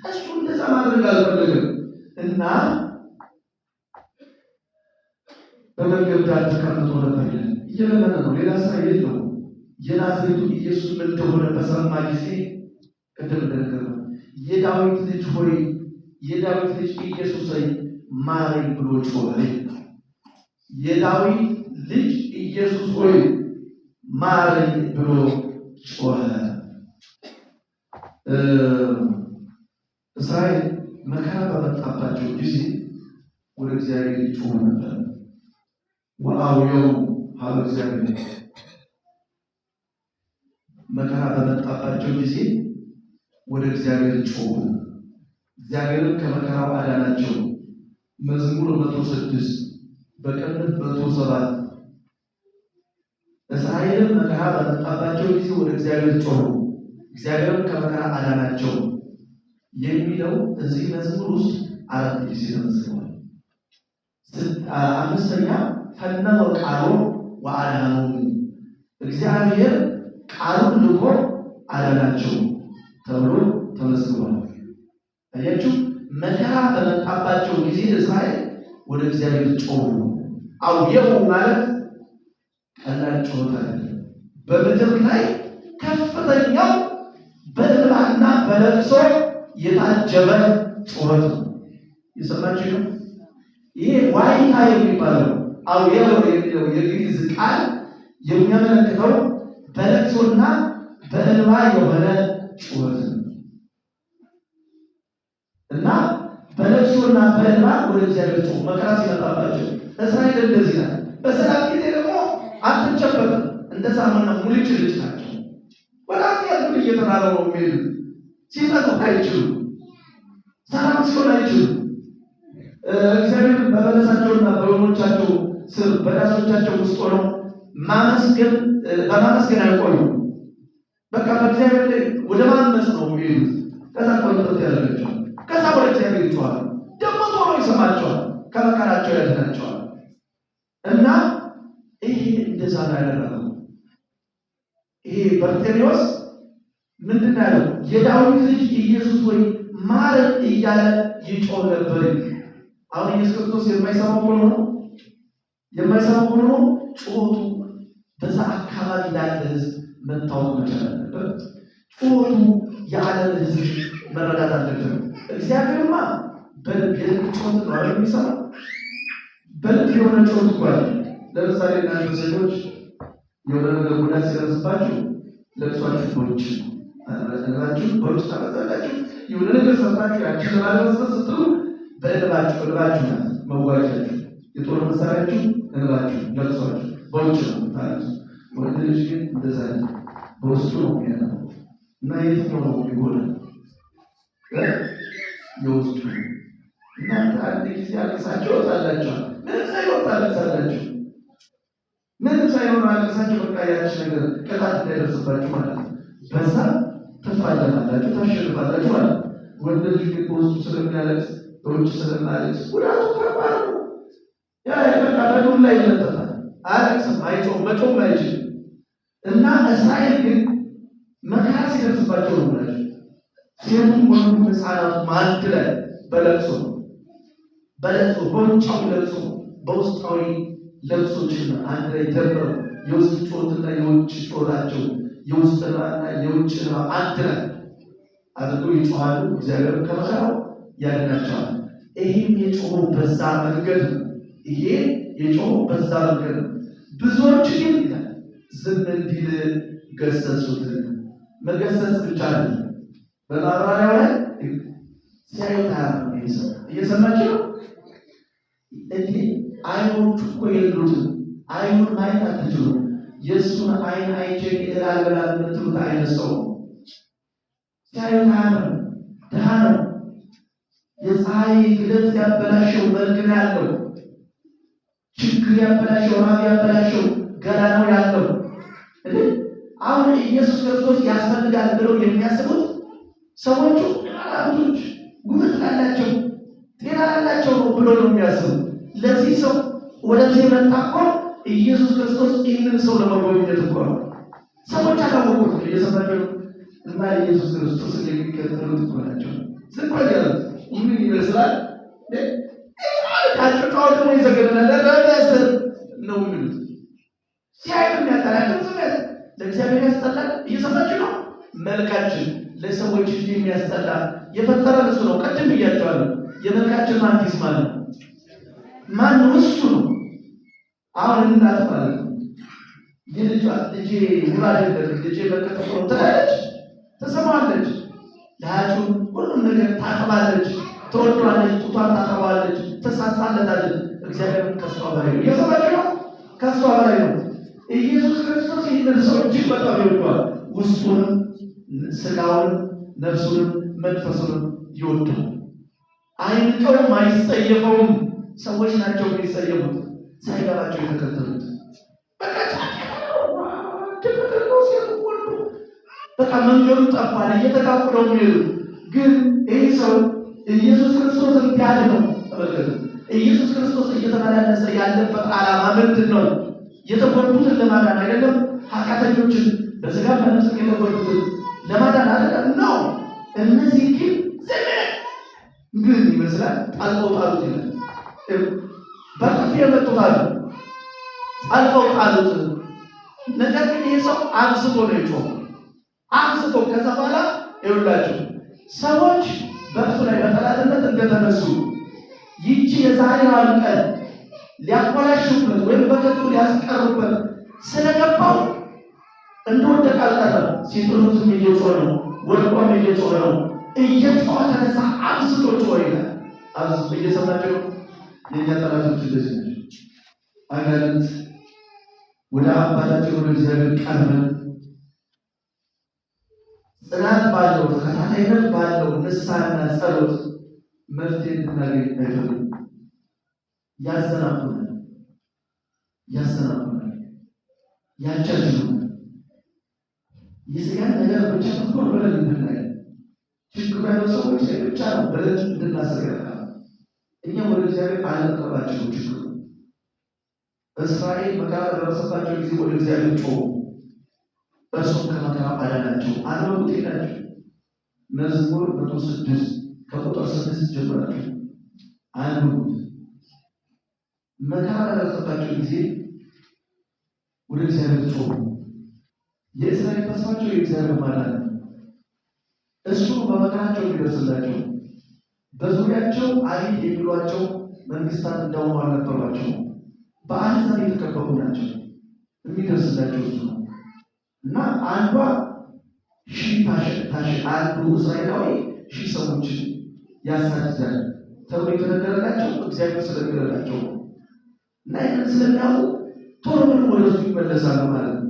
እሱ እንደዛ ማድረግ አልፈለግም እና በመንገድ ዳር ተቀምጦ ነበር። እየለመነ ነው፣ ሌላ ስራ የለው። የናዝሬቱ ኢየሱስ ምን እንደሆነ በሰማ ጊዜ ቅድም እንደነገርኩህ የዳዊት ልጅ ሆይ፣ የዳዊት ልጅ ኢየሱስ ሆይ ማረኝ ብሎ ጮኸ። የዳዊት ልጅ ኢየሱስ ሆይ ማረኝ ብሎ ጮኸ። እስራኤል መከራ በመጣባቸው ጊዜ ወደ እግዚአብሔር ይጮህ ነበር። ወአውየው ሀበ እግዚአብሔር። መከራ በመጣባቸው ጊዜ ወደ እግዚአብሔር ጮሁ፣ እግዚአብሔርን ከመከራው አዳናቸው። መዝሙር 106 በቅንፍ 107 እስራኤልም መከራ በመጣባቸው ጊዜ ወደ እግዚአብሔር ጮሁ፣ እግዚአብሔርን ከመከራ አዳናቸው የሚለው እዚህ መዝሙር ውስጥ 4 ጊዜ ተመዝግቧል። አምስተኛ ፈነወ ቃሎ ወአድኀኖሙ፣ እግዚአብሔር ቃሉን ልኮ አዳናቸው ተብሎ ተመዝግቧል። አያችሁ፣ መከራ በመጣባቸው ጊዜ እስራኤል ወደ እግዚአብሔር ጮሁ። አውየው ማለት ቀላል ጩኸት አይደለም። በምድር ላይ ከፍተኛው በእንባና በለቅሶ የታጀበ ጩኸት ነው። የሰማችሁ ነው። ይሄ ዋይታ የሚባለው አውየው የሚለው የግዕዝ ቃል የሚያመለክተው በለቅሶና በእንባ የሆነ ጩኸት ነው እና በለቅሶና በእንባ ወደ እግዚአብሔር ጮሁ። መከራ ሲመጣባቸው እስራኤል እንደዚህ ናት። በሰላም ጊዜ ደግሞ አትጨበጥም፣ እንደ ሳሙና ሙልጭ ልጭ ናቸው። ወደ ኃጢአት ምን እየተራሩ ነው የሚሄዱ። ሲጠጡ አይችሉም፣ ሰላም ሲሆን አይችሉም። እግዚአብሔር በበለሳቸውና በወይኖቻቸው ስር በዳሶቻቸው ውስጥ ሆነው በማመስገን አይቆዩም። በቃ በእግዚአብሔር ላይ ወደ ማመስ ነው የሚሄዱት። ከዛ ቆይቶት ያደረጋቸው ከዛ ወደ እግዚአብሔር ይጮኻሉ። ደግሞ ቶሎ ይሰማቸዋል፣ ከመከራቸው ያድናቸዋል። እና ይሄ እንደዛ ነው ያደረገው። ይሄ በርጤሜዎስ ምንድን ያለው? የዳዊት ልጅ ኢየሱስ ወይ ማረን እያለ ይጮህ ነበር። አሁን ኢየሱስ ክርስቶስ የማይሰማው ሆኖ ጩኸቱ በዛ አካባቢ ላለ ሕዝብ መታወቅ መቻል አለበት። ጩኸቱ የዓለም ሕዝብ መረዳት አለበት። እግዚአብሔርማ በልብ የልብ ጩኸት ነው የሚሰማው። በልብ የሆነ ጩኸት እኮ አለ። ለምሳሌ እናንተ ሴቶች የሆነ ነገር ጉዳት ሲደርስባችሁ ለቅሷችሁ በውጭ አላችሁ፣ በውጭ ታመጣላችሁ። የሆነ ነገር ሰርታችሁ ያቺን ለማለመስረት ስትሉ በእንባችሁ ናት መዋጃችሁ፣ የጦር መሳሪያችሁ እንባችሁ፣ ለቅሷችሁ በውጭ ነው ታዲያ። ወንድ ልጅ ግን እንደዛ በውስጡ ነው የሚያለው። እና የትኛው ነው ይሆናል? የውስጡ እናንተ አንድ ጊዜ አልቅሳችሁ ወጣላችኋል። ምንም ሳይወጣ አልቅሳላችሁ፣ ምንም ሳይሆን አልቅሳችሁ በቃ ያች ነገር ቅጣት እንዳይደርስባችሁ ማለት ነው። በዛ ትፋለማላችሁ፣ ታሸንፋላችሁ ማለት ነው። ወንድ ልጅ ግን በውስጡ ስለሚያለቅስ በውጭ ስለማያለቅስ ጉዳቱ ከባድ ነው። ያ በቃ በዱር ላይ ይለጠፋል። አያለቅስም፣ አይጮህም፣ መጮህም አይችልም። እና እስራኤል ግን መከራ ሲደርስባቸው ነው ማለት ሴቱም ወንዱም ሕፃናቱም አንድ ላይ በለቅሶ በውጫዊ ለቅሶ በውስጣዊ ለቅሶችን አንድ ላይ ደምረው የውስጥ ጩኸትና የውጭ ጩኸታቸው የውስጥ እንባና የውጭ እንባ አንድ ላይ አድርገው ይጮኻሉ። እግዚአብሔር ከመከራው ያድናቸዋል። ይህም የጮኸው በዛ መንገድ ነው። ይሄ የጮኸው በዛ መንገድ ነው። ብዙዎች ግን ይላል ዝም እንዲል ገሰጹት። መገሰጽ ብቻ ነው። በማብራሪያው ላይ ሲያዩታ እየሰማችሁ ነው። እንዲህ አይኖቹ እኮ የሉትም። አይኑን ማየት አትችሉም። የእሱን አይን አይቼ ይላልበላ የምትሉት አይነት ሰው ሲያዩታ ድሃ ነው። የፀሐይ ግለት ያበላሸው መልክ ነው ያለው። ችግር ያበላሸው ራብ ያበላሸው ገላ ነው ያለው። አሁን ኢየሱስ ክርስቶስ ያስፈልጋል ብለው የሚያስቡት ሰዎቹ አራቶች ውበት ላላቸው ጤና ላላቸው ነው ብሎ ነው የሚያስቡት። ለዚህ ሰው ወደዚህ የመጣ እኮ ኢየሱስ ክርስቶስ ይህንን ሰው ለመጎብኘት እኮ ነው። ሰዎች አላወቁት። እየሰማቸው እና ኢየሱስ ክርስቶስ የሚከተሉት እኮ ናቸው። ዝም ያሉት ምን ይመስላል? ቃጭጫው ደግሞ ይዘገናል ለራስህ ነው የሚሉት። ሲያዩም ያጠራቅም ዝመት ለእግዚአብሔር ያስጠላል። እየሰማችሁ ነው። መልካችን ለሰዎች እንጂ የሚያስጠላ የፈጠረን እሱ ነው። ቀድም ብያቸዋለሁ። የመልካችን ማንቲስ ማለት ነው። ማን እሱ ነው። አሁን እናት ማለት ነው የልጇ ልጄ ውብ አይደለም ልጄ በከተፈው ትላለች፣ ትሰማለች። ያቹን ሁሉም ነገር ታጥባለች፣ ትወዷለች፣ ጡቷን ታጠባለች፣ ትሳሳለታለች። እግዚአብሔር ከሷ በላይ ነው። እየሰማችሁ ነው። ከሷ በላይ ነው። ኢየሱስ ክርስቶስ ይህንን ሰው እጅግ በጣም ይወደዋል። ውስጡንም ስጋውንም ነፍሱንም መንፈሱንም ይወደዋል። አይንቀውም፣ አይጸየፈውም። ሰዎች ናቸው የሚጸየፉት ሳይገባቸው የተከተሉት። በቃ መንገዱ ጠባል እየተካፈለው የሚሄዱ ግን ይህ ሰው ኢየሱስ ክርስቶስ እንዲያድነው ተመልከቱ። ኢየሱስ ክርስቶስ እየተመላለሰ ያለበት ዓላማ ምንድን ነው? የተጎዱትን ለማዳን አይደለም። ኃጢአተኞችን በስጋ በነፍስ የተጎዱትን ለማዳን አይደለም ነው። እነዚህ ግን ምን ይመስላል? ጣልቀው ጣሉት ይላል። በጥፊ የመጡታል፣ ጣልቀው ጣሉት። ነገር ግን ይህ ሰው አንስቶ ነው የጮኸው። አንስቶ ከዛ በኋላ ይውላቸው ሰዎች በእርሱ ላይ በጠላትነት እንደተነሱ ይቺ የዛሬዋን ቀን ሊያኮላሹበት ወይም በከቱ ሊያስቀሩበት ስለገባው እንደወደቀ አልቀረም። ሲጥሉትም እየጮኸ ነው፣ ወድቆም እየጮኸ ነው። እየጮኸ ተነሳ፣ አንስቶ ጮኸ ይላል። አንስቶ እየሰማቸው የእኛ ጠላቶች እንደዚህ ናቸው። አጋንንት ወደ አባታቸው ወደ እግዚአብሔር ቀርበን ጽናት ባለው ተከታታይነት ባለው ንስሐና ጸሎት መፍትሄ እንድናገኝ አይፈልጉም። ያሰናብቱናል፣ ያቻችሉናል። የስጋን ነገር ብቻ ትኩር ብለን እንድናይ ችግሩ ያለው ሰዎች ላይ ብቻ ነው ብለን እንድናስብ ያደርጋል። እኛ ወደ እግዚአብሔር አለመቅረባቸው ችግሩ። እስራኤል መከራ በደረሰባቸው ጊዜ ወደ እግዚአብሔር ጮሁ፣ እርሱም ከመከራ አዳናቸው። አንበቡት ይላችሁ መዝሙር 106 ከቁጥር 6 ጀምራችሁ አንብቡት። መከራ በደረሰባቸው ጊዜ ወደ እግዚአብሔር ጮሁ። የእስራኤል ተስፋቸው የእግዚአብሔር ማዳን ነው። እሱ በመከራቸው ሊደርስላቸው። በዙሪያቸው አቤት የሚሏቸው መንግስታት እንዳውም አልነበሯቸው። በአሕዛብ የተከበቡ ናቸው። የሚደርስላቸው እሱ ነው። እና አንዷ አንዱ እስራኤላዊ 1000 ሰዎችን ያሳድዳል ተብሎ የተነገረላቸው እግዚአብሔር ስለሚረዳቸው እና ይህን ስለሚያውቁ ቶሎ ብሎ ወደ እሱ ይመለሳሉ ማለት ነው።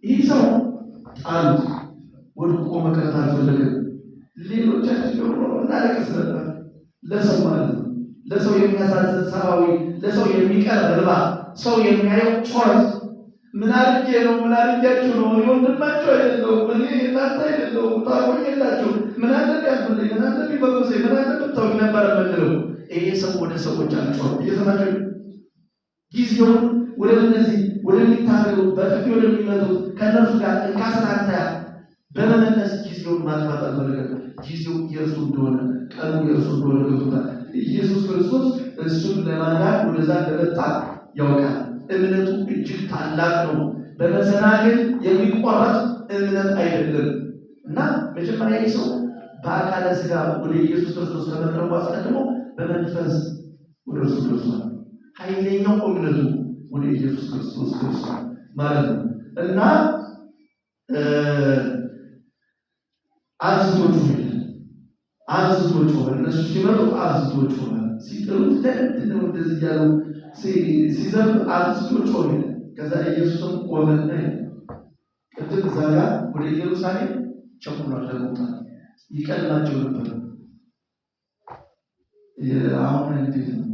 ይህ ሰው ጣሉት፣ ወድቆ መቅረት አልፈለገም። ሌሎቻችን ደግሞ እናለቅስ ነበር። ለሰው ማለት ነው። ለሰው የሚያሳዝን ሰብአዊ፣ ለሰው የሚቀር እንባ፣ ሰው የሚያየው ጩኸት። ምን አድርጌ ነው? ምን አድርጋችሁ ነው? እኔ ወንድማችሁ አይደለሁም፣ እኔ እናንተ አይደለሁም፣ ታውቁኝ የላችሁ፣ ምን አለ ቢያልፍልኝ፣ ምን አለ ቢፈወሰኝ፣ ምን አለ ብታውቅ ነበር የምንለው። ይሄ ሰው ወደ ሰዎች አልጮኸም። እየሰማችሁ ጊዜውን ወደ እነዚህ ወደሚታገሉ በፊት ወደሚመጡት ከእነርሱ ጋር እንካስናታ በመመለስ ጊዜውን ማጥፋት አልፈለገም። ጊዜው የእርሱ እንደሆነ፣ ቀኑ የእርሱ እንደሆነ ገብቶታል። ኢየሱስ ክርስቶስ እሱን ለማዳን ወደዛ እንደመጣ ያውቃል። እምነቱ እጅግ ታላቅ ነው። በመሰናክል የሚቆረጥ እምነት አይደለም እና መጀመሪያ ሰው በአካለ ሥጋ ወደ ኢየሱስ ክርስቶስ ከመቅረቡ አስቀድሞ በመንፈስ ወደ እርሱ ደርሷል። ኃይለኛው እምነቱ ወደ ኢየሱስ ክርስቶስ ደርሷል ማለት ነው እና አዝቶቹ ጮኸ። እነሱ ሲመጡ አዝቶቹ ጮኸ። ሲጥሉት ለምንድን ነው እንደዚህ እያሉ ሲዘፍ አዝቶ ጮኸ። ከዛ ኢየሱስም ቆመና ቅድም እዛ ጋር ወደ ኢየሩሳሌም ቸኩሏል ለመውጣት ይቀድማቸው ነበር። አሁን እንዴት ነው?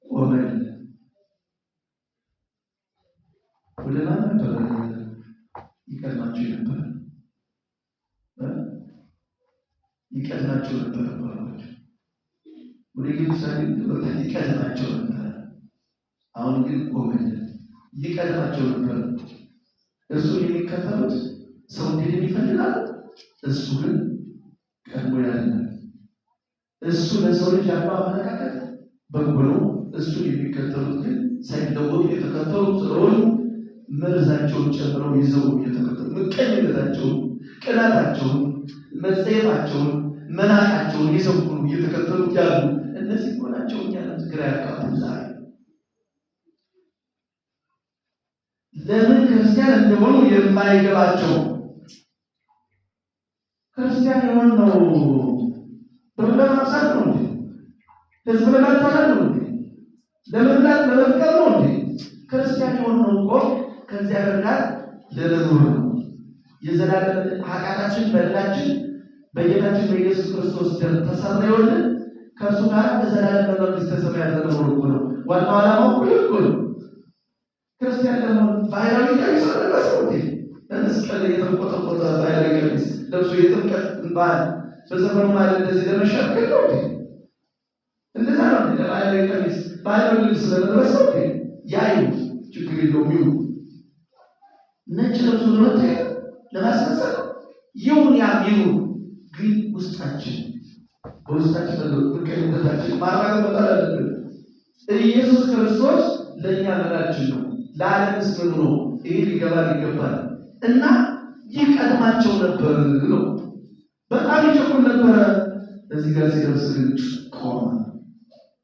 ቆመ። ወደ ማን ነበር ይቀድማቸው ነበር? ይቀድማቸው ነበር ባሎች ወደ ኢየሩሳሌም ይቀድማቸው ነበር። አሁን ግን ቆመ። ይቀድማቸው ነበር። እሱ የሚከተሉት ሰው እንዴት ይፈልጋል? እሱ ግን ቀድሞ ያድናል። እሱ ለሰው ልጅ ያለው አመለካከት በጎ ነው። እሱ የሚከተሉት ግን ሳይለወጡ የተከተሉ ስለሆኑ መርዛቸውን ጨምረው ይዘው እየተከተሉ ምቀኝነታቸውን፣ ቅናታቸውን፣ መጸየፋቸውን፣ መናቃቸውን ይዘው እየተከተሉት ያሉ እነዚህ ሆናቸው እኛንም ግራ ያጋቡ። ዛሬ ለምን ክርስቲያን እንደሆኑ የማይገባቸው ክርስቲያን የሆን ነው ለማሳት ነው እንዴ? ህዝብ ለማታለል ነው እንዴ? ለመብላት ለመፍቀር ነው እንዴ? ክርስቲያን የሆን ነው እኮ ከእግዚአብሔር ጋር ለመኖር ነው። የዘላለም ኃጢአታችን በደላችን በጌታችን በኢየሱስ ክርስቶስ ደም ተሰረየልን ከእሱ ጋር በዘላለም በመንግሥተ ሰማያት ለመኖር እኮ ነው። ዋናው ዓላማው እኮ ነው። ክርስቲያን ለመሆን ባህላዊ ቀሚስ ለበሰ እንዴ? ለመስቀል የተንቆጠቆጠ ባህላዊ ቀሚስ ለብሶ የጥምቀት በዓል በዘመኑ ማለት እንደዚህ ለመሸፈን ነው እንዴ? እንደዛ ነው እንዴ? ባህላዊ ቀሚስ ባህላዊ ልብስ ለመልበስ ነው እንዴ? ያዩ ችግር የለውም ይሁን። ነጭ ለብሶ ለመታየት ለማስመሰል ይሁን ያም ይሁን፣ ግን ውስጣችን በውስጣችን ምቀኝነታችን ማረጋገጥ አለብን። ኢየሱስ ክርስቶስ ለእኛ መላችን ነው፣ ለዓለምስ ምኑ ነው? ይህ ሊገባን ይገባል። እና ይቀድማቸው ነበር ነው። በጣም ይቸኩል ነበረ። እዚህ ጋር ሲደርስ ግን ቆመ።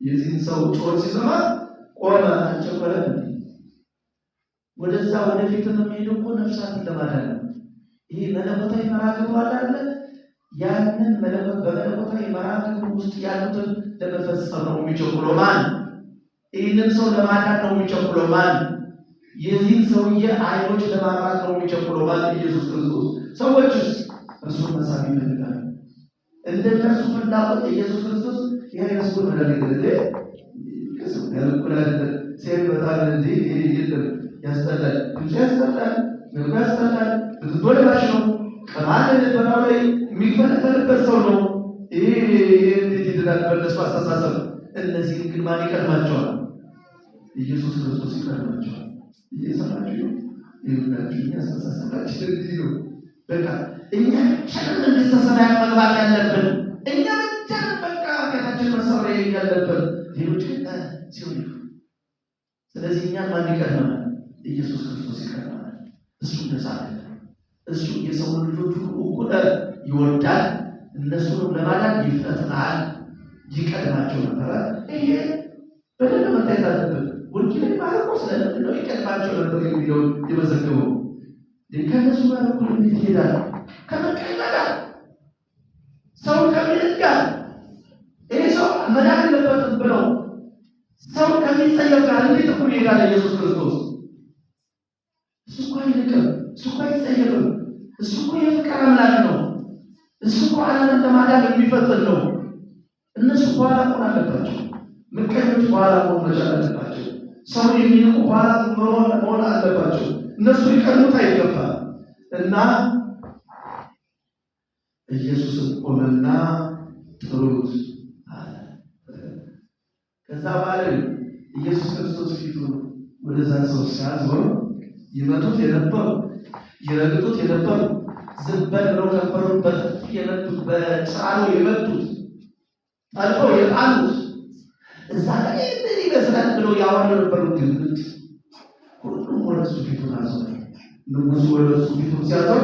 የዚህን ሰው ጮት ሲሰማ ቆመ። አልቸኮለም። ወደዛ ወደፊት የሚሄደው እኮ ነፍሳትን ለማዳን ነው። ይህ መለኮታዊ መራግብ አለ። ያንን በመለኮታዊ መራግብ ውስጥ ያሉትን ለመፈጸም ነው የሚቸኩለው ማን? ይህንን ሰው ለማዳን ነው የሚቸኩለው ማን? የዚህን ሰውዬ አይኖች ለማብራት ነው የሚቸኩለው ማን? ኢየሱስ ክርስቶስ። ሰዎችስ እርሱን መሳብ ይፈልጋል። እንደነሱ ፍላጎት ኢየሱስ ክርስቶስ የራሱ መዳን ሴት በጣም እንጂ የለም ያስጠላል፣ ብዙ ያስጠላል፣ ምግብ ያስጠላል፣ ብዙ ዶላሽ ነው፣ ከማን በላው ላይ የሚፈለፈልበት ሰው ነው። ይሄ እንዴት ይድናል? በእነሱ አስተሳሰብ። እነዚህ ግን ማን ይቀድማቸዋል? ኢየሱስ ክርስቶስ ይቀድማቸዋል። እየሰማችሁ ይሁላችሁ። ያስተሳሰባችን እንዲህ ነው። በቃ እኛ ቻለን መንግሥተ ሰማያት መግባት ያለብን እኛ ቻለን በቃ ከታችን መሰወር ያለብን ሌሎች ሲሆን፣ ስለዚህ እኛን ማን ይቀድማል? ኢየሱስ ክርስቶስ ይቀድማል። እሱ ነፃ እሱ የሰው ልጆች ሁሉ እኩል ይወዳል። እነሱንም ለማዳን ይፈጥናል። ይቀድማቸው ነበረ። ይሄ በደንብ መታየት አለበት። ወንጌል ማርቆስ ስለምንድን ነው ይቀድማቸው ነበር የሚለውን የመዘገበው? ከእነሱ ጋር እኩል እንዴት ይሄዳል? ከመቀኛ ጋር ሰው ከሚልቅ ጋር ይሄ ሰው መዳን የለበትም ብለው ሰው ከሚጸየፍ ጋር እንዴት እኩል ይሄዳል? ኢየሱስ ክርስቶስ እሱ እኮ አይልቅም፣ እሱ እኮ አይጸየፍም። እሱ እኮ የፍቅር አምላክ ነው። እሱ እኮ ዓለምን ለማዳን የሚፈጥን ነው። እነሱ በኋላ መሆን አለባቸው። ምቀኞች በኋላ መሆን መቻል አለባቸው። ሰው የሚንቁ በኋላ መሆን አለባቸው። እነሱ ሊቀኑት አይገባም። እና ኢየሱስን ቆመና ጥሩት አለ። ከዛ በኋላ ኢየሱስ ክርስቶስ ፊቱን ወደዛ ሰው ሲያዞር ይመቱት የነበሩ ይረግጡት የነበሩ ዝም ብለው ከንፈሩን በጥፊ የመቱት በጭራሮ የመቱት ጠልፈው የጣሉት እዛ ላይ ምን ይመስላል ብለው ያወሩ የነበሩ ግምት ሁሉም ወደ እሱ ፊቱን አዞረ። ንጉሡ ወደ እሱ ፊቱን ሲያዞር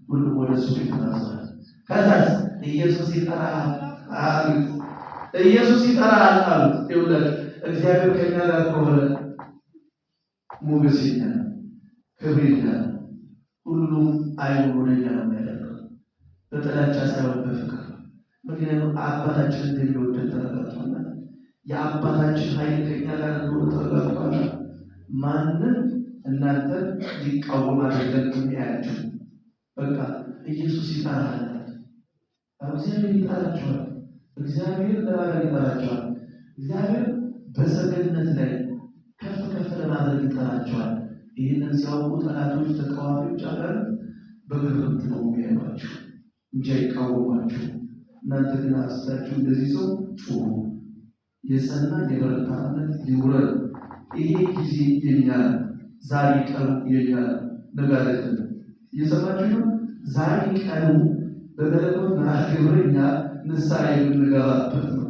ሁሉም ወደ እሱ ፊቱን አዞረ። ከዛ ኢየሱስ ይጠራል አሉት። ኢየሱስ ይጠራል አሉት። ይኸውልህ እግዚአብሔር ከእኛ ጋር ከሆነ ሞገስ የለም፣ ክብር የለም። ሁሉም አይኑ ወደ እኛ ነው የሚያደርገው፣ በጥላቻ ሳይሆን በፍቅር። ምክንያቱም አባታችን እንደሚወደን ተረጋግጧል። የአባታችን ኃይል ከእኛ ጋር እንደሆነ ተረጋግጧል። ማንም እናንተ ሊቃወም አይደለም የሚያያችሁ። በቃ ኢየሱስ ይጠራል። እግዚአብሔር ይጠራችኋል። እግዚአብሔር ለማድረግ ይጠራችኋል። እግዚአብሔር በሰገነት ላይ ከፍ ከፍ ለማድረግ ይጠራችኋል። ይህንን ሲያውቁ ጠላቶች፣ ተቃዋሚዎች አገር በግርምት ነው የሚያዩአችሁ እንጂ አይቃወሟችሁ። እናንተ ግን አስታችሁ እንደዚህ ሰው ጩሁ፣ የጸና የበረታነት ይውረድ። ይሄ ጊዜ የኛ ዛሬ ቀኑ የኛ ነጋለት እየሰማችሁ ነው። ዛሬ ቀኑ በመለኮት መርሃ ግብር እኛ ንስሐ የምንገባበት ነው።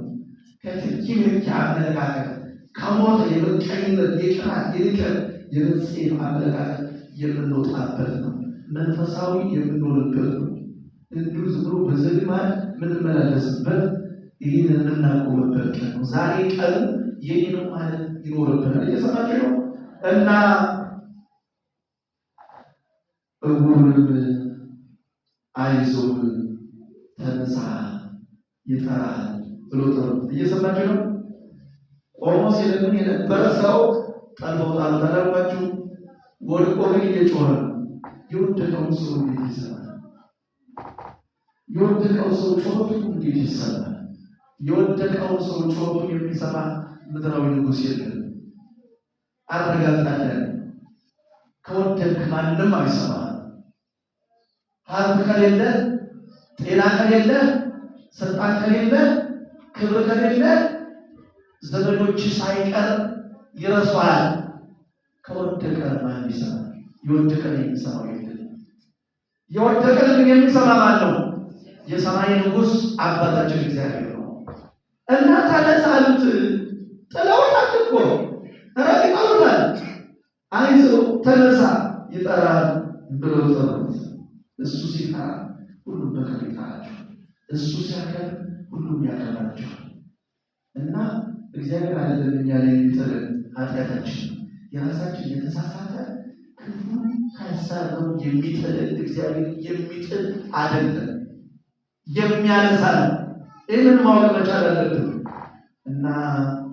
ከትኪ ምኪ አመለካከት ከሞተ የምቀኝነት የቅናት የንቀት የመጽሔፍ አመለካከት የምንወጣበት ነው። መንፈሳዊ የምንሆንበት ነው። እንዲሁ ዝም ብሎ በዘልማድ የምንመላለስበት ይህን የምናቆምበት ቀን ነው። ዛሬ ቀኑ የኔ ነው ማለት ይኖርብናል። እየሰማችሁ ነው። እና እውሩንም አይዞህ ተነሳ ይጠራል ብሎ ጠሩት። እየሰማችሁ ነው። ቆሞ ሲለምን የነበረ ሰው ጠልፈው ጣሉት። አላልኳችሁ? ወድቆ ግን እየጮኸ ነው። የወደቀውን ሰው እንዴት ይሰማል? የወደቀው ሰው ጮኸቱ እንዴት ይሰማል? የወደቀውን ሰው ጮኸቱ የሚሰማ ምድራዊ ንጉሥ የለም። አረጋግጣለን። ከወደቅ ማንም አይሰማም። ሀብት ከሌለ፣ ጤና ከሌለ፣ ስልጣን ከሌለ፣ ክብር ከሌለ ዘመዶች ሳይቀር ይረሷል። ከወደቀ ማን ይሰማል? የወደቀን የሚሰማው የለም። የወደቀን ግን የሚሰማ ማን ነው? የሰማይ ንጉሥ አባታችን እግዚአብሔር ነው። እና ተነሳ አሉት። ጥለውታል እኮ ረግጠውታል። አይዞህ ተነሳ ይጠራል ብለው ጠሩት። እሱ ሲጠራ ሁሉም በክብር ይጠራቸዋል። እሱ ሲያከብር ሁሉም ያከብራቸዋል። እና እግዚአብሔር አይደለም እኛ ላይ የሚጥለን ኃጢአታችን የራሳችን የተሳሳተ ክፉ ሀሳብ ነው የሚጥለን። እግዚአብሔር የሚጥል አይደለም፣ የሚያነሳ ነው። ይህንን ማወቅ መቻል አለብን። እና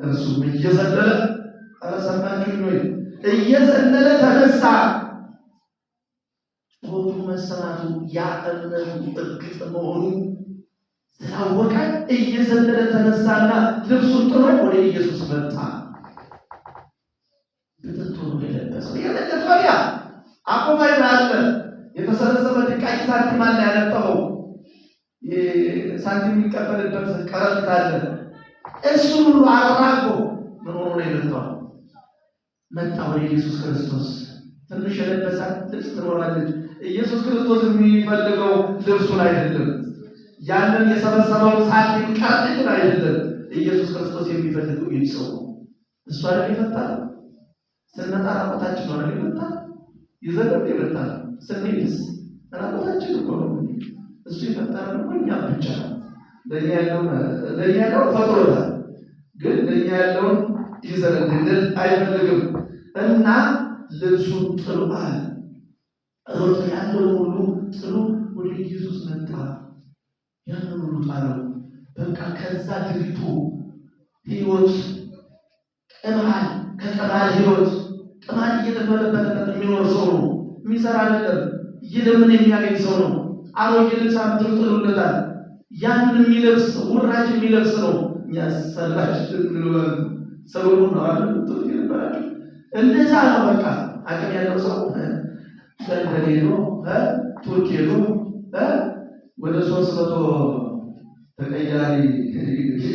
እርሱም እየዘለለ አረሰማችሁ ወይ እየዘለለ ተነሳ። ጩኸቱ መሰማቱ ያ እምነቱ እርግጥ መሆኑ ስላወቀ እየዘለለ ተነሳና ልብሱን ጥሎ ወደ ኢየሱስ መጣ። ብትንትኑ የለበሰው የመደፈሪያ አቆፋይ አለ። የተሰበሰበ ድቃቂ ሳንቲም አለ ያነጠበው ሳንቲም የሚቀበልበት ከረጢት አለ። እሱን ሁሉ አራግፎ ምን ሆኖ ነው የመጣው? መጣ ወደ ኢየሱስ ክርስቶስ። ትንሽ የለበሳት ልብስ ትኖራለች። ኢየሱስ ክርስቶስ የሚፈልገው ልብሱን አይደለም፣ ያንን የሰበሰበውን ሳንቲም ከረጢቱን አይደለም። ኢየሱስ ክርስቶስ የሚፈልገው ይህ ሰው ነው። እሱ አይደል ይፈታል። ስንመጣ ራቆታችን ነው ይመጣል። ይዘለም ይመጣል። ስንሄድስ ራቆታችን እኮ ነው። እሱ ይፈታል ነው እኛ ብቻ ለኛ ያለው ፈጥሮታል፣ ግን ለኛ ያለውን ይዘረግልን አይፈልግም። እና ልብሱን ጥሎ አለ። ሮጥ ያለውን ሁሉ ጥሎ ወደ ኢየሱስ መጣ። ያንን ሁሉ ጣለው። በቃ ከዛ ድርቶ ህይወት ቅማል ከቅማል ህይወት ቅማል እየተፈለበለት የሚኖር ሰው ነው። የሚሰራ አይደለም። ይለምን የሚያገኝ ሰው ነው። አሮጌ ልብስ አምጥቶለታል። ያንን የሚለብስ ውራጅ የሚለብስ ነው። እኛ ሰላችን ምንወር ሰሎሞን ነው አይደል? ጥቂት ይባላል። እንደዛ ነው። በቃ አቅም ያለው ሰው ለንደን ሄዶ ቱርክ ሄዶ ወደ 300 ተቀያሪ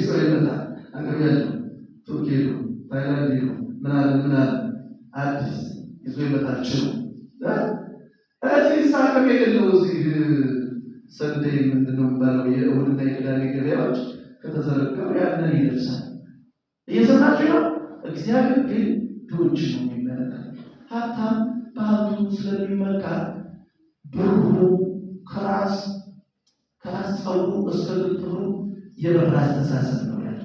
ሰው ይመጣል። አቅም ያለው ቱርክ ሄዶ ታይላንድ ሄዶ ምናምን አዲስ ይዞ ይመጣቸው እዚህ ሳቅም የሌለው እዚህ ሰንደይ ምንድነው የሚባለው የእሑድና የቅዳሜ ገበያዎች ከተዘረጋው ያንን ይለብሳል። እየሰማችሁ ነው። እግዚአብሔር ግን ድሆች ነው የሚመለከት። ሀብታም በሀብቱ ስለሚመካ ብሩ ከራስ ጸጉሩ እስከ ግጥሩ የብር አስተሳሰብ ነው ያለ፣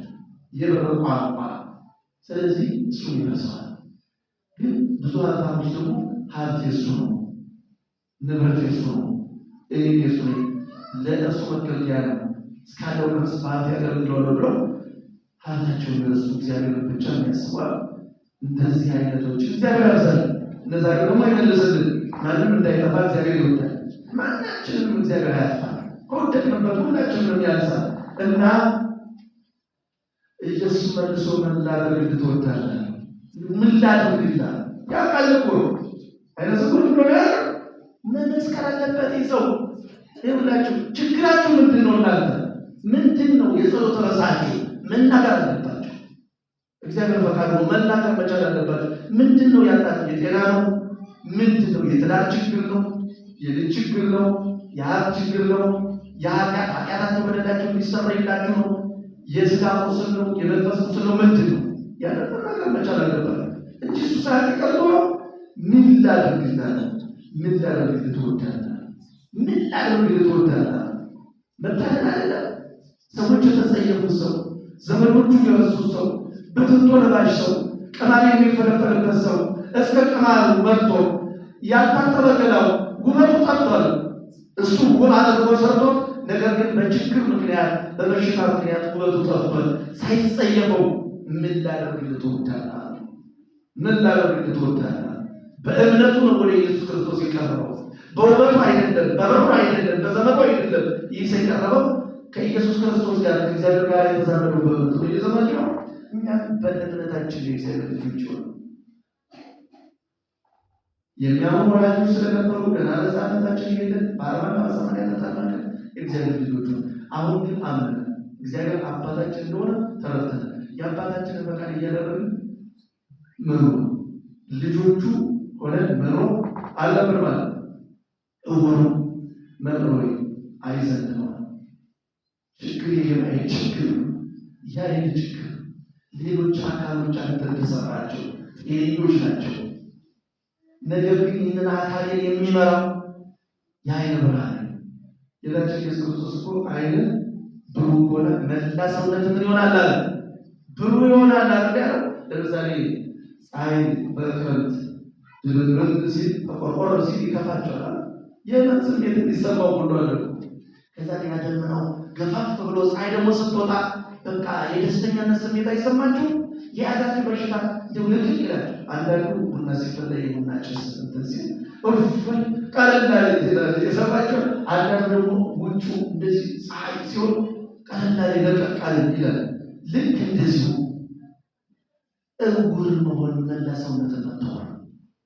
የብር ቋንቋ። ስለዚህ እሱ ይመስላል። ግን ብዙ ሀብታሞች ደግሞ ሀብት የሱ ነው፣ ንብረት የሱ ነው፣ የሱ ነው፣ ለእሱ መገልገያ ነው። እስካለው ድረስ በሀብት ያገለግለዋል ብለው ሀብታቸውን ለእሱ እግዚአብሔር ብቻ የሚያስባል። እንደዚህ አይነቶች እግዚአብሔር ያብዛል። እነዛ ደግሞ አይመልስልን። ማንም እንዳይጠፋ እግዚአብሔር ይወዳል። ማናችንም እግዚአብሔር አያጥፋል። ከወደቅንበት ሁላችንም ነው ያንሳል። እና ኢየሱስ መልሶ ምን ላደርግ ትወዳለህ? ምን ላደርግ ይላል። ያውቃል እኮ አይነ ስውር ነው ያለው። መመስከር አለበት ሰው። ይኸውላችሁ ችግራችሁ ምንድን ነው? እናንተ ምንድን ነው የጸሎት ርዕሳችሁ? መናገር አለባችሁ። እግዚአብሔር ፈቃዱ ነው። መናገር መቻል አለባችሁ። ምንድን ነው ያጣችሁ? የጤና ነው? ምንድን ነው? የትዳር ችግር ነው? የልጅ ችግር ነው? የሀብት ችግር ነው? ኃጢአታችሁ በደላችሁ ሊሰረይላችሁ ነው? የስጋ ቁስል ነው? የመንፈስ ቁስል ነው? ምንድን ነው? ያንን መናገር መቻል አለባችሁ እንጂ እሱ ሳያቀርቡ ምን ላድርግ ይላል። ምን ላድርግ ትወዳለህ? ምን ላድርግ ትወዳለህ? መታደል አይደለም። ሰዎች የተጸየፉት ሰው፣ ዘመዶቹ የረሱት ሰው፣ በትንቶ ለባሽ ሰው፣ ቅማል የሚፈለፈልበት ሰው እስከ ቅማሉ መጥቶ ያልታጠበ ገላው ውበቱ ጠፍቷል። እሱ ውብ አድርጎ ሰርቶ፣ ነገር ግን በችግር ምክንያት በበሽታ ምክንያት ውበቱ ጠፍቷል። ሳይጸየፈው ምን ላድርግ ትወዳለህ? ምን ላድርግ ትወዳለህ? በእምነቱ ነው ወደ ኢየሱስ ክርስቶስ የቀረበው። በውበቱ አይደለም፣ በብሩ አይደለም፣ በዘመኑ አይደለም። ይህ የቀረበው ከኢየሱስ ክርስቶስ ጋር ከእግዚአብሔር ጋር የተዛመደው በእምነቱ ነው። እየሰማችሁ ነው። እኛ በእምነታችን የእግዚአብሔር ልጆች ሆነ የሚያምኑ ወላጆች ስለነበሩ ገና በሕፃንነታችን ሄደን በ40 በ80 ተጠመቅን የእግዚአብሔር ልጆች ሆነ። አሁን ግን አመነ እግዚአብሔር አባታችን እንደሆነ ተረድተናል። የአባታችንን ፈቃድ እያደረግን መኖር ልጆቹ ሆነን መኖር አለብን ማለት እውሩ መኖር አይዘንነዋል። ችግር የማየት ችግር የአይን ችግር ሌሎች አካሎች አንተ እንደሰራቸው ጤነኞች ናቸው። ነገር ግን ይህንን አካልን የሚመራው የአይን ብርሃን ጌታችን ኢየሱስ ክርስቶስ እኮ አይን ብሩህ ሆነ መላ ሰውነት ምን ይሆናል አለ? ብሩህ ይሆናል አለ። ለምሳሌ ፀሐይ በክረምት ድብርት ሲል ተቆርቆር ሲል ይከፋቸዋል። የምን ስሜት እንዲሰማው ሁሉ አለ። ከዛ ሌላ ደመናው ገፋፍ ብሎ ፀሐይ ደግሞ ስትወጣ በቃ የደስተኛነት ስሜት አይሰማችሁ? የያዛችሁ በሽታ እንደው ልክ ይላል። አንዳንዱ ቡና ሲፈላ የቡና ጭስ እንትን ሲል እፎይ ቀለል ያለ የሰማችሁ፣ አንዳንዱ ደግሞ ውጩ እንደዚህ ፀሐይ ሲሆን ቀለል ያለ ለቀቃል ይላል። ልክ እንደዚሁ እውር መሆን መላ ሰውነትን መተዋል።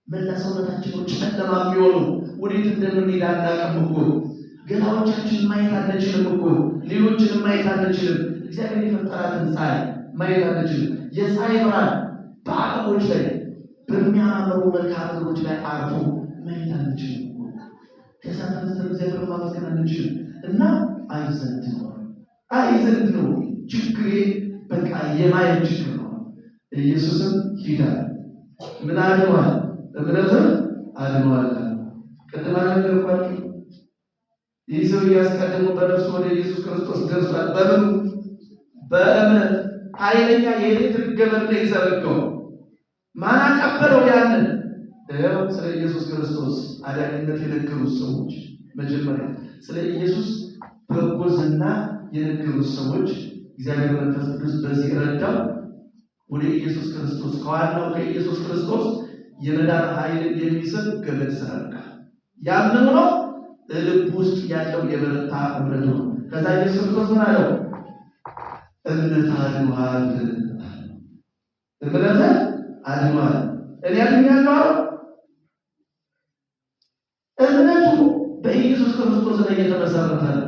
መላ ሰውነታችን ጨለማ የሚሆኑ ወዴት እንደምንሄድ አናውቅም እኮ። ገላዎቻችን ማየት አንችልም እኮ። ሌሎችንም ማየት አንችልም። እግዚአብሔር የፈጠራትን ፀሐይ ማየት አንችልም። የፀሐይ ብርሃን በአበቦች ላይ በሚያማምሩ መልክዓ ምድሮች ላይ አርፎ ማየት አንችልም እኮ። ከዛ ተነስተን እግዚአብሔር ማመስገን አንችልም። እና አይዘንድ ነው ችግሬ፣ በቃ የማየት ችግር ነው። ኢየሱስም ሂዳ ምን አድኗል? እምነትን አድኗል። ቅድም ነገርኳችሁ። ይህ ሰው እያስቀድሞ በነፍሱ ወደ ኢየሱስ ክርስቶስ ደርሷል። በምኑ? በእምነት። ኃይለኛ የኤሌክትሪክ ገመድ ላይ ዘረጋው። ማን አቀበለው? ያንን ስለ ኢየሱስ ክርስቶስ አዳኝነት የነገሩት ሰዎች፣ መጀመሪያ ስለ ኢየሱስ በጎ ዝና የነገሩት ሰዎች እግዚአብሔር መንፈስ ቅዱስ በዚህ ረዳው። ወደ ኢየሱስ ክርስቶስ ከዋናው ከኢየሱስ ክርስቶስ የመዳን ኃይልን የሚሰጥ ገመድ ዘረጋ። ያምኑ ነው ልብ ውስጥ ያለው የበረታ እምነት ነው። ከዛ ኢየሱስ ክርስቶስ ምን አለው? እምነት አድኗል፣ እምነት አድኗል። እኔ አድኛለሁ። እምነቱ በኢየሱስ ክርስቶስ ላይ የተመሰረተ ነው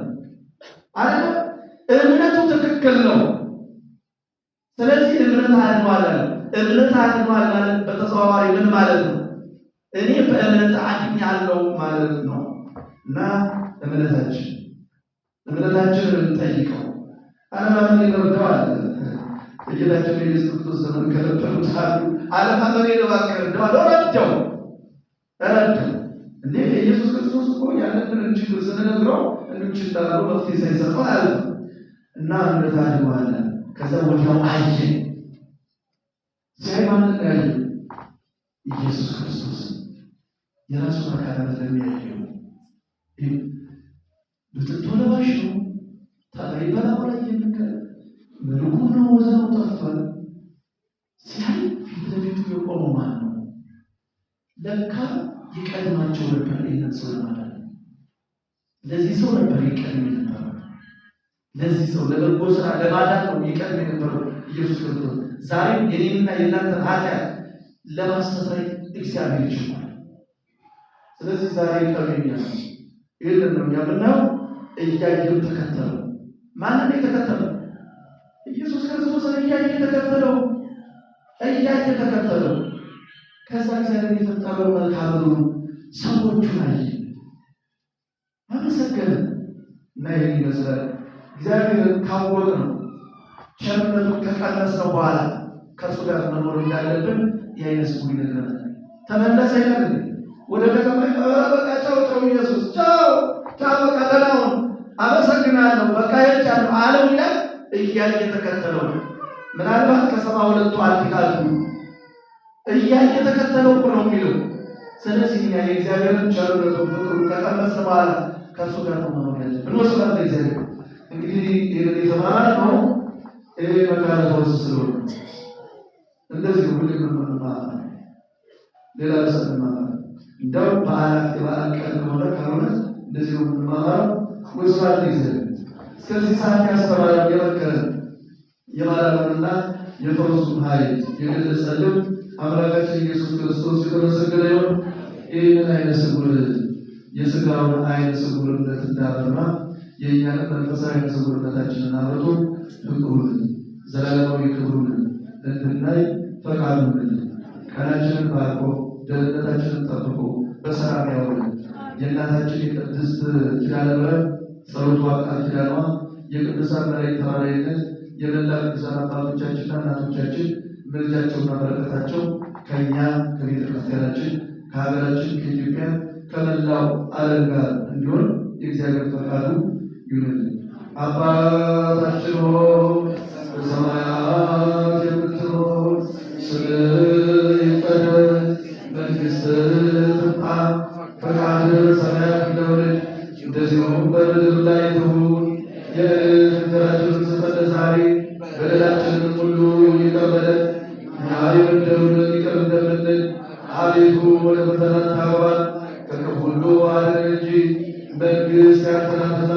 አይደል? እምነቱ ትክክል ነው። ስለዚህ እምነት አድኗል። እምነት አድኗል ማለት በተዘዋዋሪ ምን ማለት ነው? እኔ በእምነት አድኛለሁ ማለት ነው። እና እምነታችንን እንጠይቀው። አለማመን ይረዳዋል። በጌታችን በኢየሱስ ክርስቶስ ዘመን ከነበሩት አሉ አለማመን ይረዳዋል። ረዳው እንዴ ኢየሱስ ክርስቶስ እኮ ያለብንን ችግር ስንነግረው እንዴት እንዳለው መፍትሄ ሳይሰጠው አለ እና እምነት አድኗል። ከዛ ወዲያው አየ። ማንን ያየ? ኢየሱስ ክርስቶስ የራሱን አካላት ለሚያየው ብትቶለባሽ ነው ታዲያ በላው ላይ የሚከለ መልኩ ነው ወዘው ጠፍቷል። ሲያይ ፊት ለፊቱ የቆመው ማን ነው? ለካ ይቀድማቸው ነበር። ይህን ሰው ማለት ነው። ለዚህ ሰው ነበር ይቀድም ነበር። ለዚህ ሰው ለበጎ ስራ ለማዳን ነው ይቀድም ነበር ኢየሱስ ክርስቶስ። ዛሬም የኔንና የእናንተን ኃጢአት ለማስተስረይ እግዚአብሔር ይችላል። ስለዚህ ዛሬ ቀርበኛ ይሄንን ነው ያምናው። እያየው ተከተለው። ማንን የተከተለው? ኢየሱስ ክርስቶስን እያየ ተከተለው። ከዛ እግዚአብሔር የፈጠረው መልካም ሰዎቹን አየ፣ አመሰገነ እና ይህን ይመስላል። እግዚአብሔርን ካወቅነው ቸርነቱን ከቀነስነው በኋላ ከእርሱ ጋር መኖር እንዳለብን የዓይነ ስውር ይነግረናል። ተመለሰ ይላል ወደ ከተማ በቃ ቻው ኢየሱስ ቻው በቃ ደህናውን አመሰግናለሁ በቃ ሄጃለሁ አለው ይላል። እያየ ተከተለው። ምናልባት ከ72ቱ አልቃሉ እያየ ተከተለው ነው የሚለው። ስለዚህ እኛ የእግዚአብሔርን ቸርነቱን ፍቅሩን ከቀመስን በኋላ ከእርሱ ጋር መኖር ያለብን እንወስዳለን። እግዚአብሔር እንግዲህ ይህን የተማርነው መካነ ፈውስ ስለሆነ እንደዚህ ነው። ሁሌ መማር ሌላ ሰማማ እንደው የበዓል ቀን ሆነ ካልሆነ እንደዚህ ነው የምንማማረው። ወስራት እግዚአብሔር እስከዚህ ሰዓት ያስተማረን የመከረን የማዳኑንና የፈውሱን ኃይል የገለጸልን አምላካችን ኢየሱስ ክርስቶስ የተመሰገነ ይሁን። ይህንን ዓይነ ስውር የሥጋውን ዓይነ ስውርነት እንዳበራ የእኛንም መንፈሳዊ ዓይነ ስውርነታችንን አብርቶ ፍቅሩን ዘላለማዊ ክብሩን እንድናይ ፈቃዱን ቀናችንን ባርኮ ደህንነታችንን ጠብቆ በሰላም ያውለን። የእናታችን የቅድስት ኪዳነ ምሕረት ጸሎቷ ቃል ኪዳኗ የቅዱሳን መላእክት ተራዳኢነት የመላ ቅዱሳን አባቶቻችንና እናቶቻችን ምልጃቸውና በረከታቸው ከእኛ ከቤተ ክርስቲያናችን ከሀገራችን ከኢትዮጵያ ከመላው ዓለም ጋር እንዲሆን የእግዚአብሔር ፈቃዱ ይሁንልን። አባታችን ሆይ በሰማያት የምትኖር ስምህ ይቀደስ፣ መንግሥትህ ትምጣ፣ ፈቃድህ በሰማያት እንደሆነች እንደዚሁም በምድር ላይ ትሁን። የዕለት እንጀራችንን ስጠን ዛሬ፣ በደላችንን ሁሉ ይቅር በለን እኛ የበደሉንን ይቅር እንደምንል፣ አቤቱ ወደ ፈተና አታግባን ከክፉ ሁሉ አድነን እንጂ መንግሥት ያንተ ናትና፣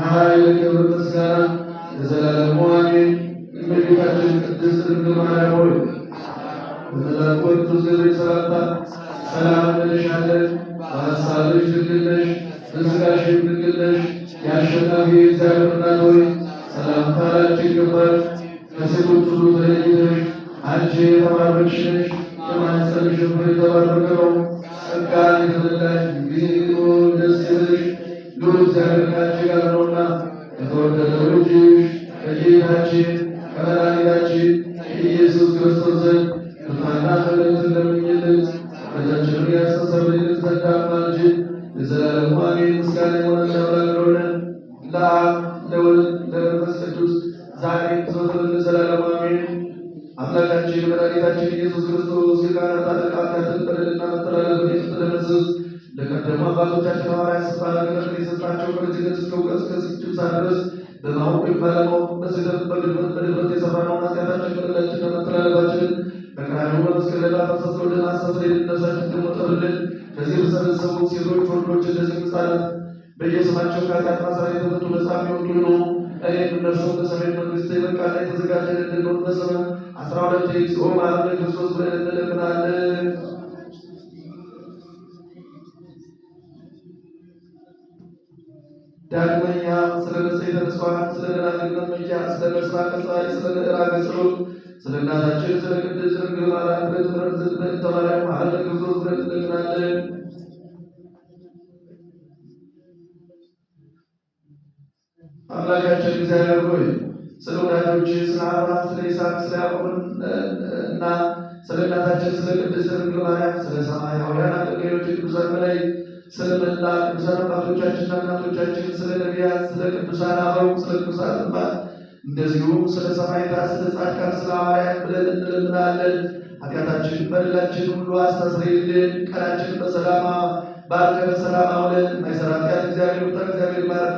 ኃይል፣ ክብር፣ ምስጋና ለዘላለሙ አሜን። እመቤታችን ቅድስት ድንግል ማርያም ሆይ በመልአኩ ቅዱስ ገብርኤል ሰላምታ ሰላም እንልሻለን። በሐሳብሽ ድንግል ነሽ፣ በሥጋሽም ድንግል ነሽ። የአሸናፊ እግዚአብሔር እናት ሆይ ሰላምታ ላንቺ ይገባል። ከሴቶች ሁሉ ተለይተሽ አንቺ የተባረክሽ ነሽ፣ የማኅፀንሽ ፍሬ የተባረከ ነው። ጸጋን የተመላሽ ድንግል ደስ ይበልሽ፣ ልዑል እግዚአብሔር ከአንቺ ጋር ነውና ከተወደደው ልጅሽ ከጌታችን ከመድኃኒታችን ከኢየሱስ ክርስቶስ ዘንድ ይቅርታና ምሕረትን ለምኝልን ኃጢአታችንን ያስተሰርይልን ዘንድ አማልጅን። ለዘላለሙ አሜን። ምስጋና ይሁን ለአምላክ ለሆነ ለአብ ለወልድ ለመንፈስ ቅዱስ ዛሬም ዘወትርም ለዘላለሙ አሜን። አምላካችን መድኃኒታችን ኢየሱስ ክርስቶስ የካህናት አለቃ ኃጢአትን በደልና መተላለፍን የምትደመስስ ለቀደሙ አባቶቻችን ሐዋርያት ስልጣነ ክህነትን የሰጣቸው ከልጅነት እስከ እውቀት እስከ ስንጭብ ሰዓት ድረስ በማወቅ ወይም ባለማወቅ በስህተት በድፍረት የሠራነውን ኃጢአታችንን በደላችንን መተላለፋችንን በቀራንዮ በመስቀል ላይ ባፈሰስነው ደም አስተስርይልን። ነፍሳችንን ደግሞ ጠብልን ከዚህ የተሰበሰቡ ሴቶች፣ ወንዶች እንደዚህ ሕፃናት በየስማቸው ከኃጢአት ማሰሪያ የተፈቱ ነፃ የሚወጡ ይሁኑ። እኔም እነርሱም በሰማይ መንግሥት የበቃና የተዘጋጀን እንድንሆን በስምህ 12 እግዚኦ መሐረነ ክርስቶስ ብለን እንለምናለን። ዳግመኛ ስለ ንጽሕተ ንጹሐን ስለ ደናግል መመኪያ ስለ ምስራቅ ፀሐይ ስለ ምዕራገ ጸሎት ስለ እናታችን ስለ ቅድስት ድንግል ማርያም በትምህርት በእንተ ማርያም መሐረነ ክርስቶስ ብለን እንለምናለን። አምላካችን እግዚአብሔር ሆይ ስለ ወዳጆች ስለ አብርሃም ስለ ይስሐቅ ስለ ያዕቆብ እና ስለ እናታችን ስለ ቅድስት ድንግል ማርያም ስለ ሰማያውያን አገልጋዮች ቅዱሳን መላእክት ስለ መላ ቅዱሳን አባቶቻችንና እናቶቻችን ስለ ነቢያት ስለ ቅዱሳን አበው ስለ ቅዱሳን እማት እንደዚሁም ስለ ሰማዕታት ስለ ጻድቃን ስለ ሐዋርያት ብለን እንለምናለን። ኃጢአታችን በደላችን ሁሉ አስተስርይልን። ቀናችን በሰላም ባርከ በሰላም አውለን። ማይሰራ ኃጢአት እግዚአብሔር ይፍታ። እግዚአብሔር ይባርክ።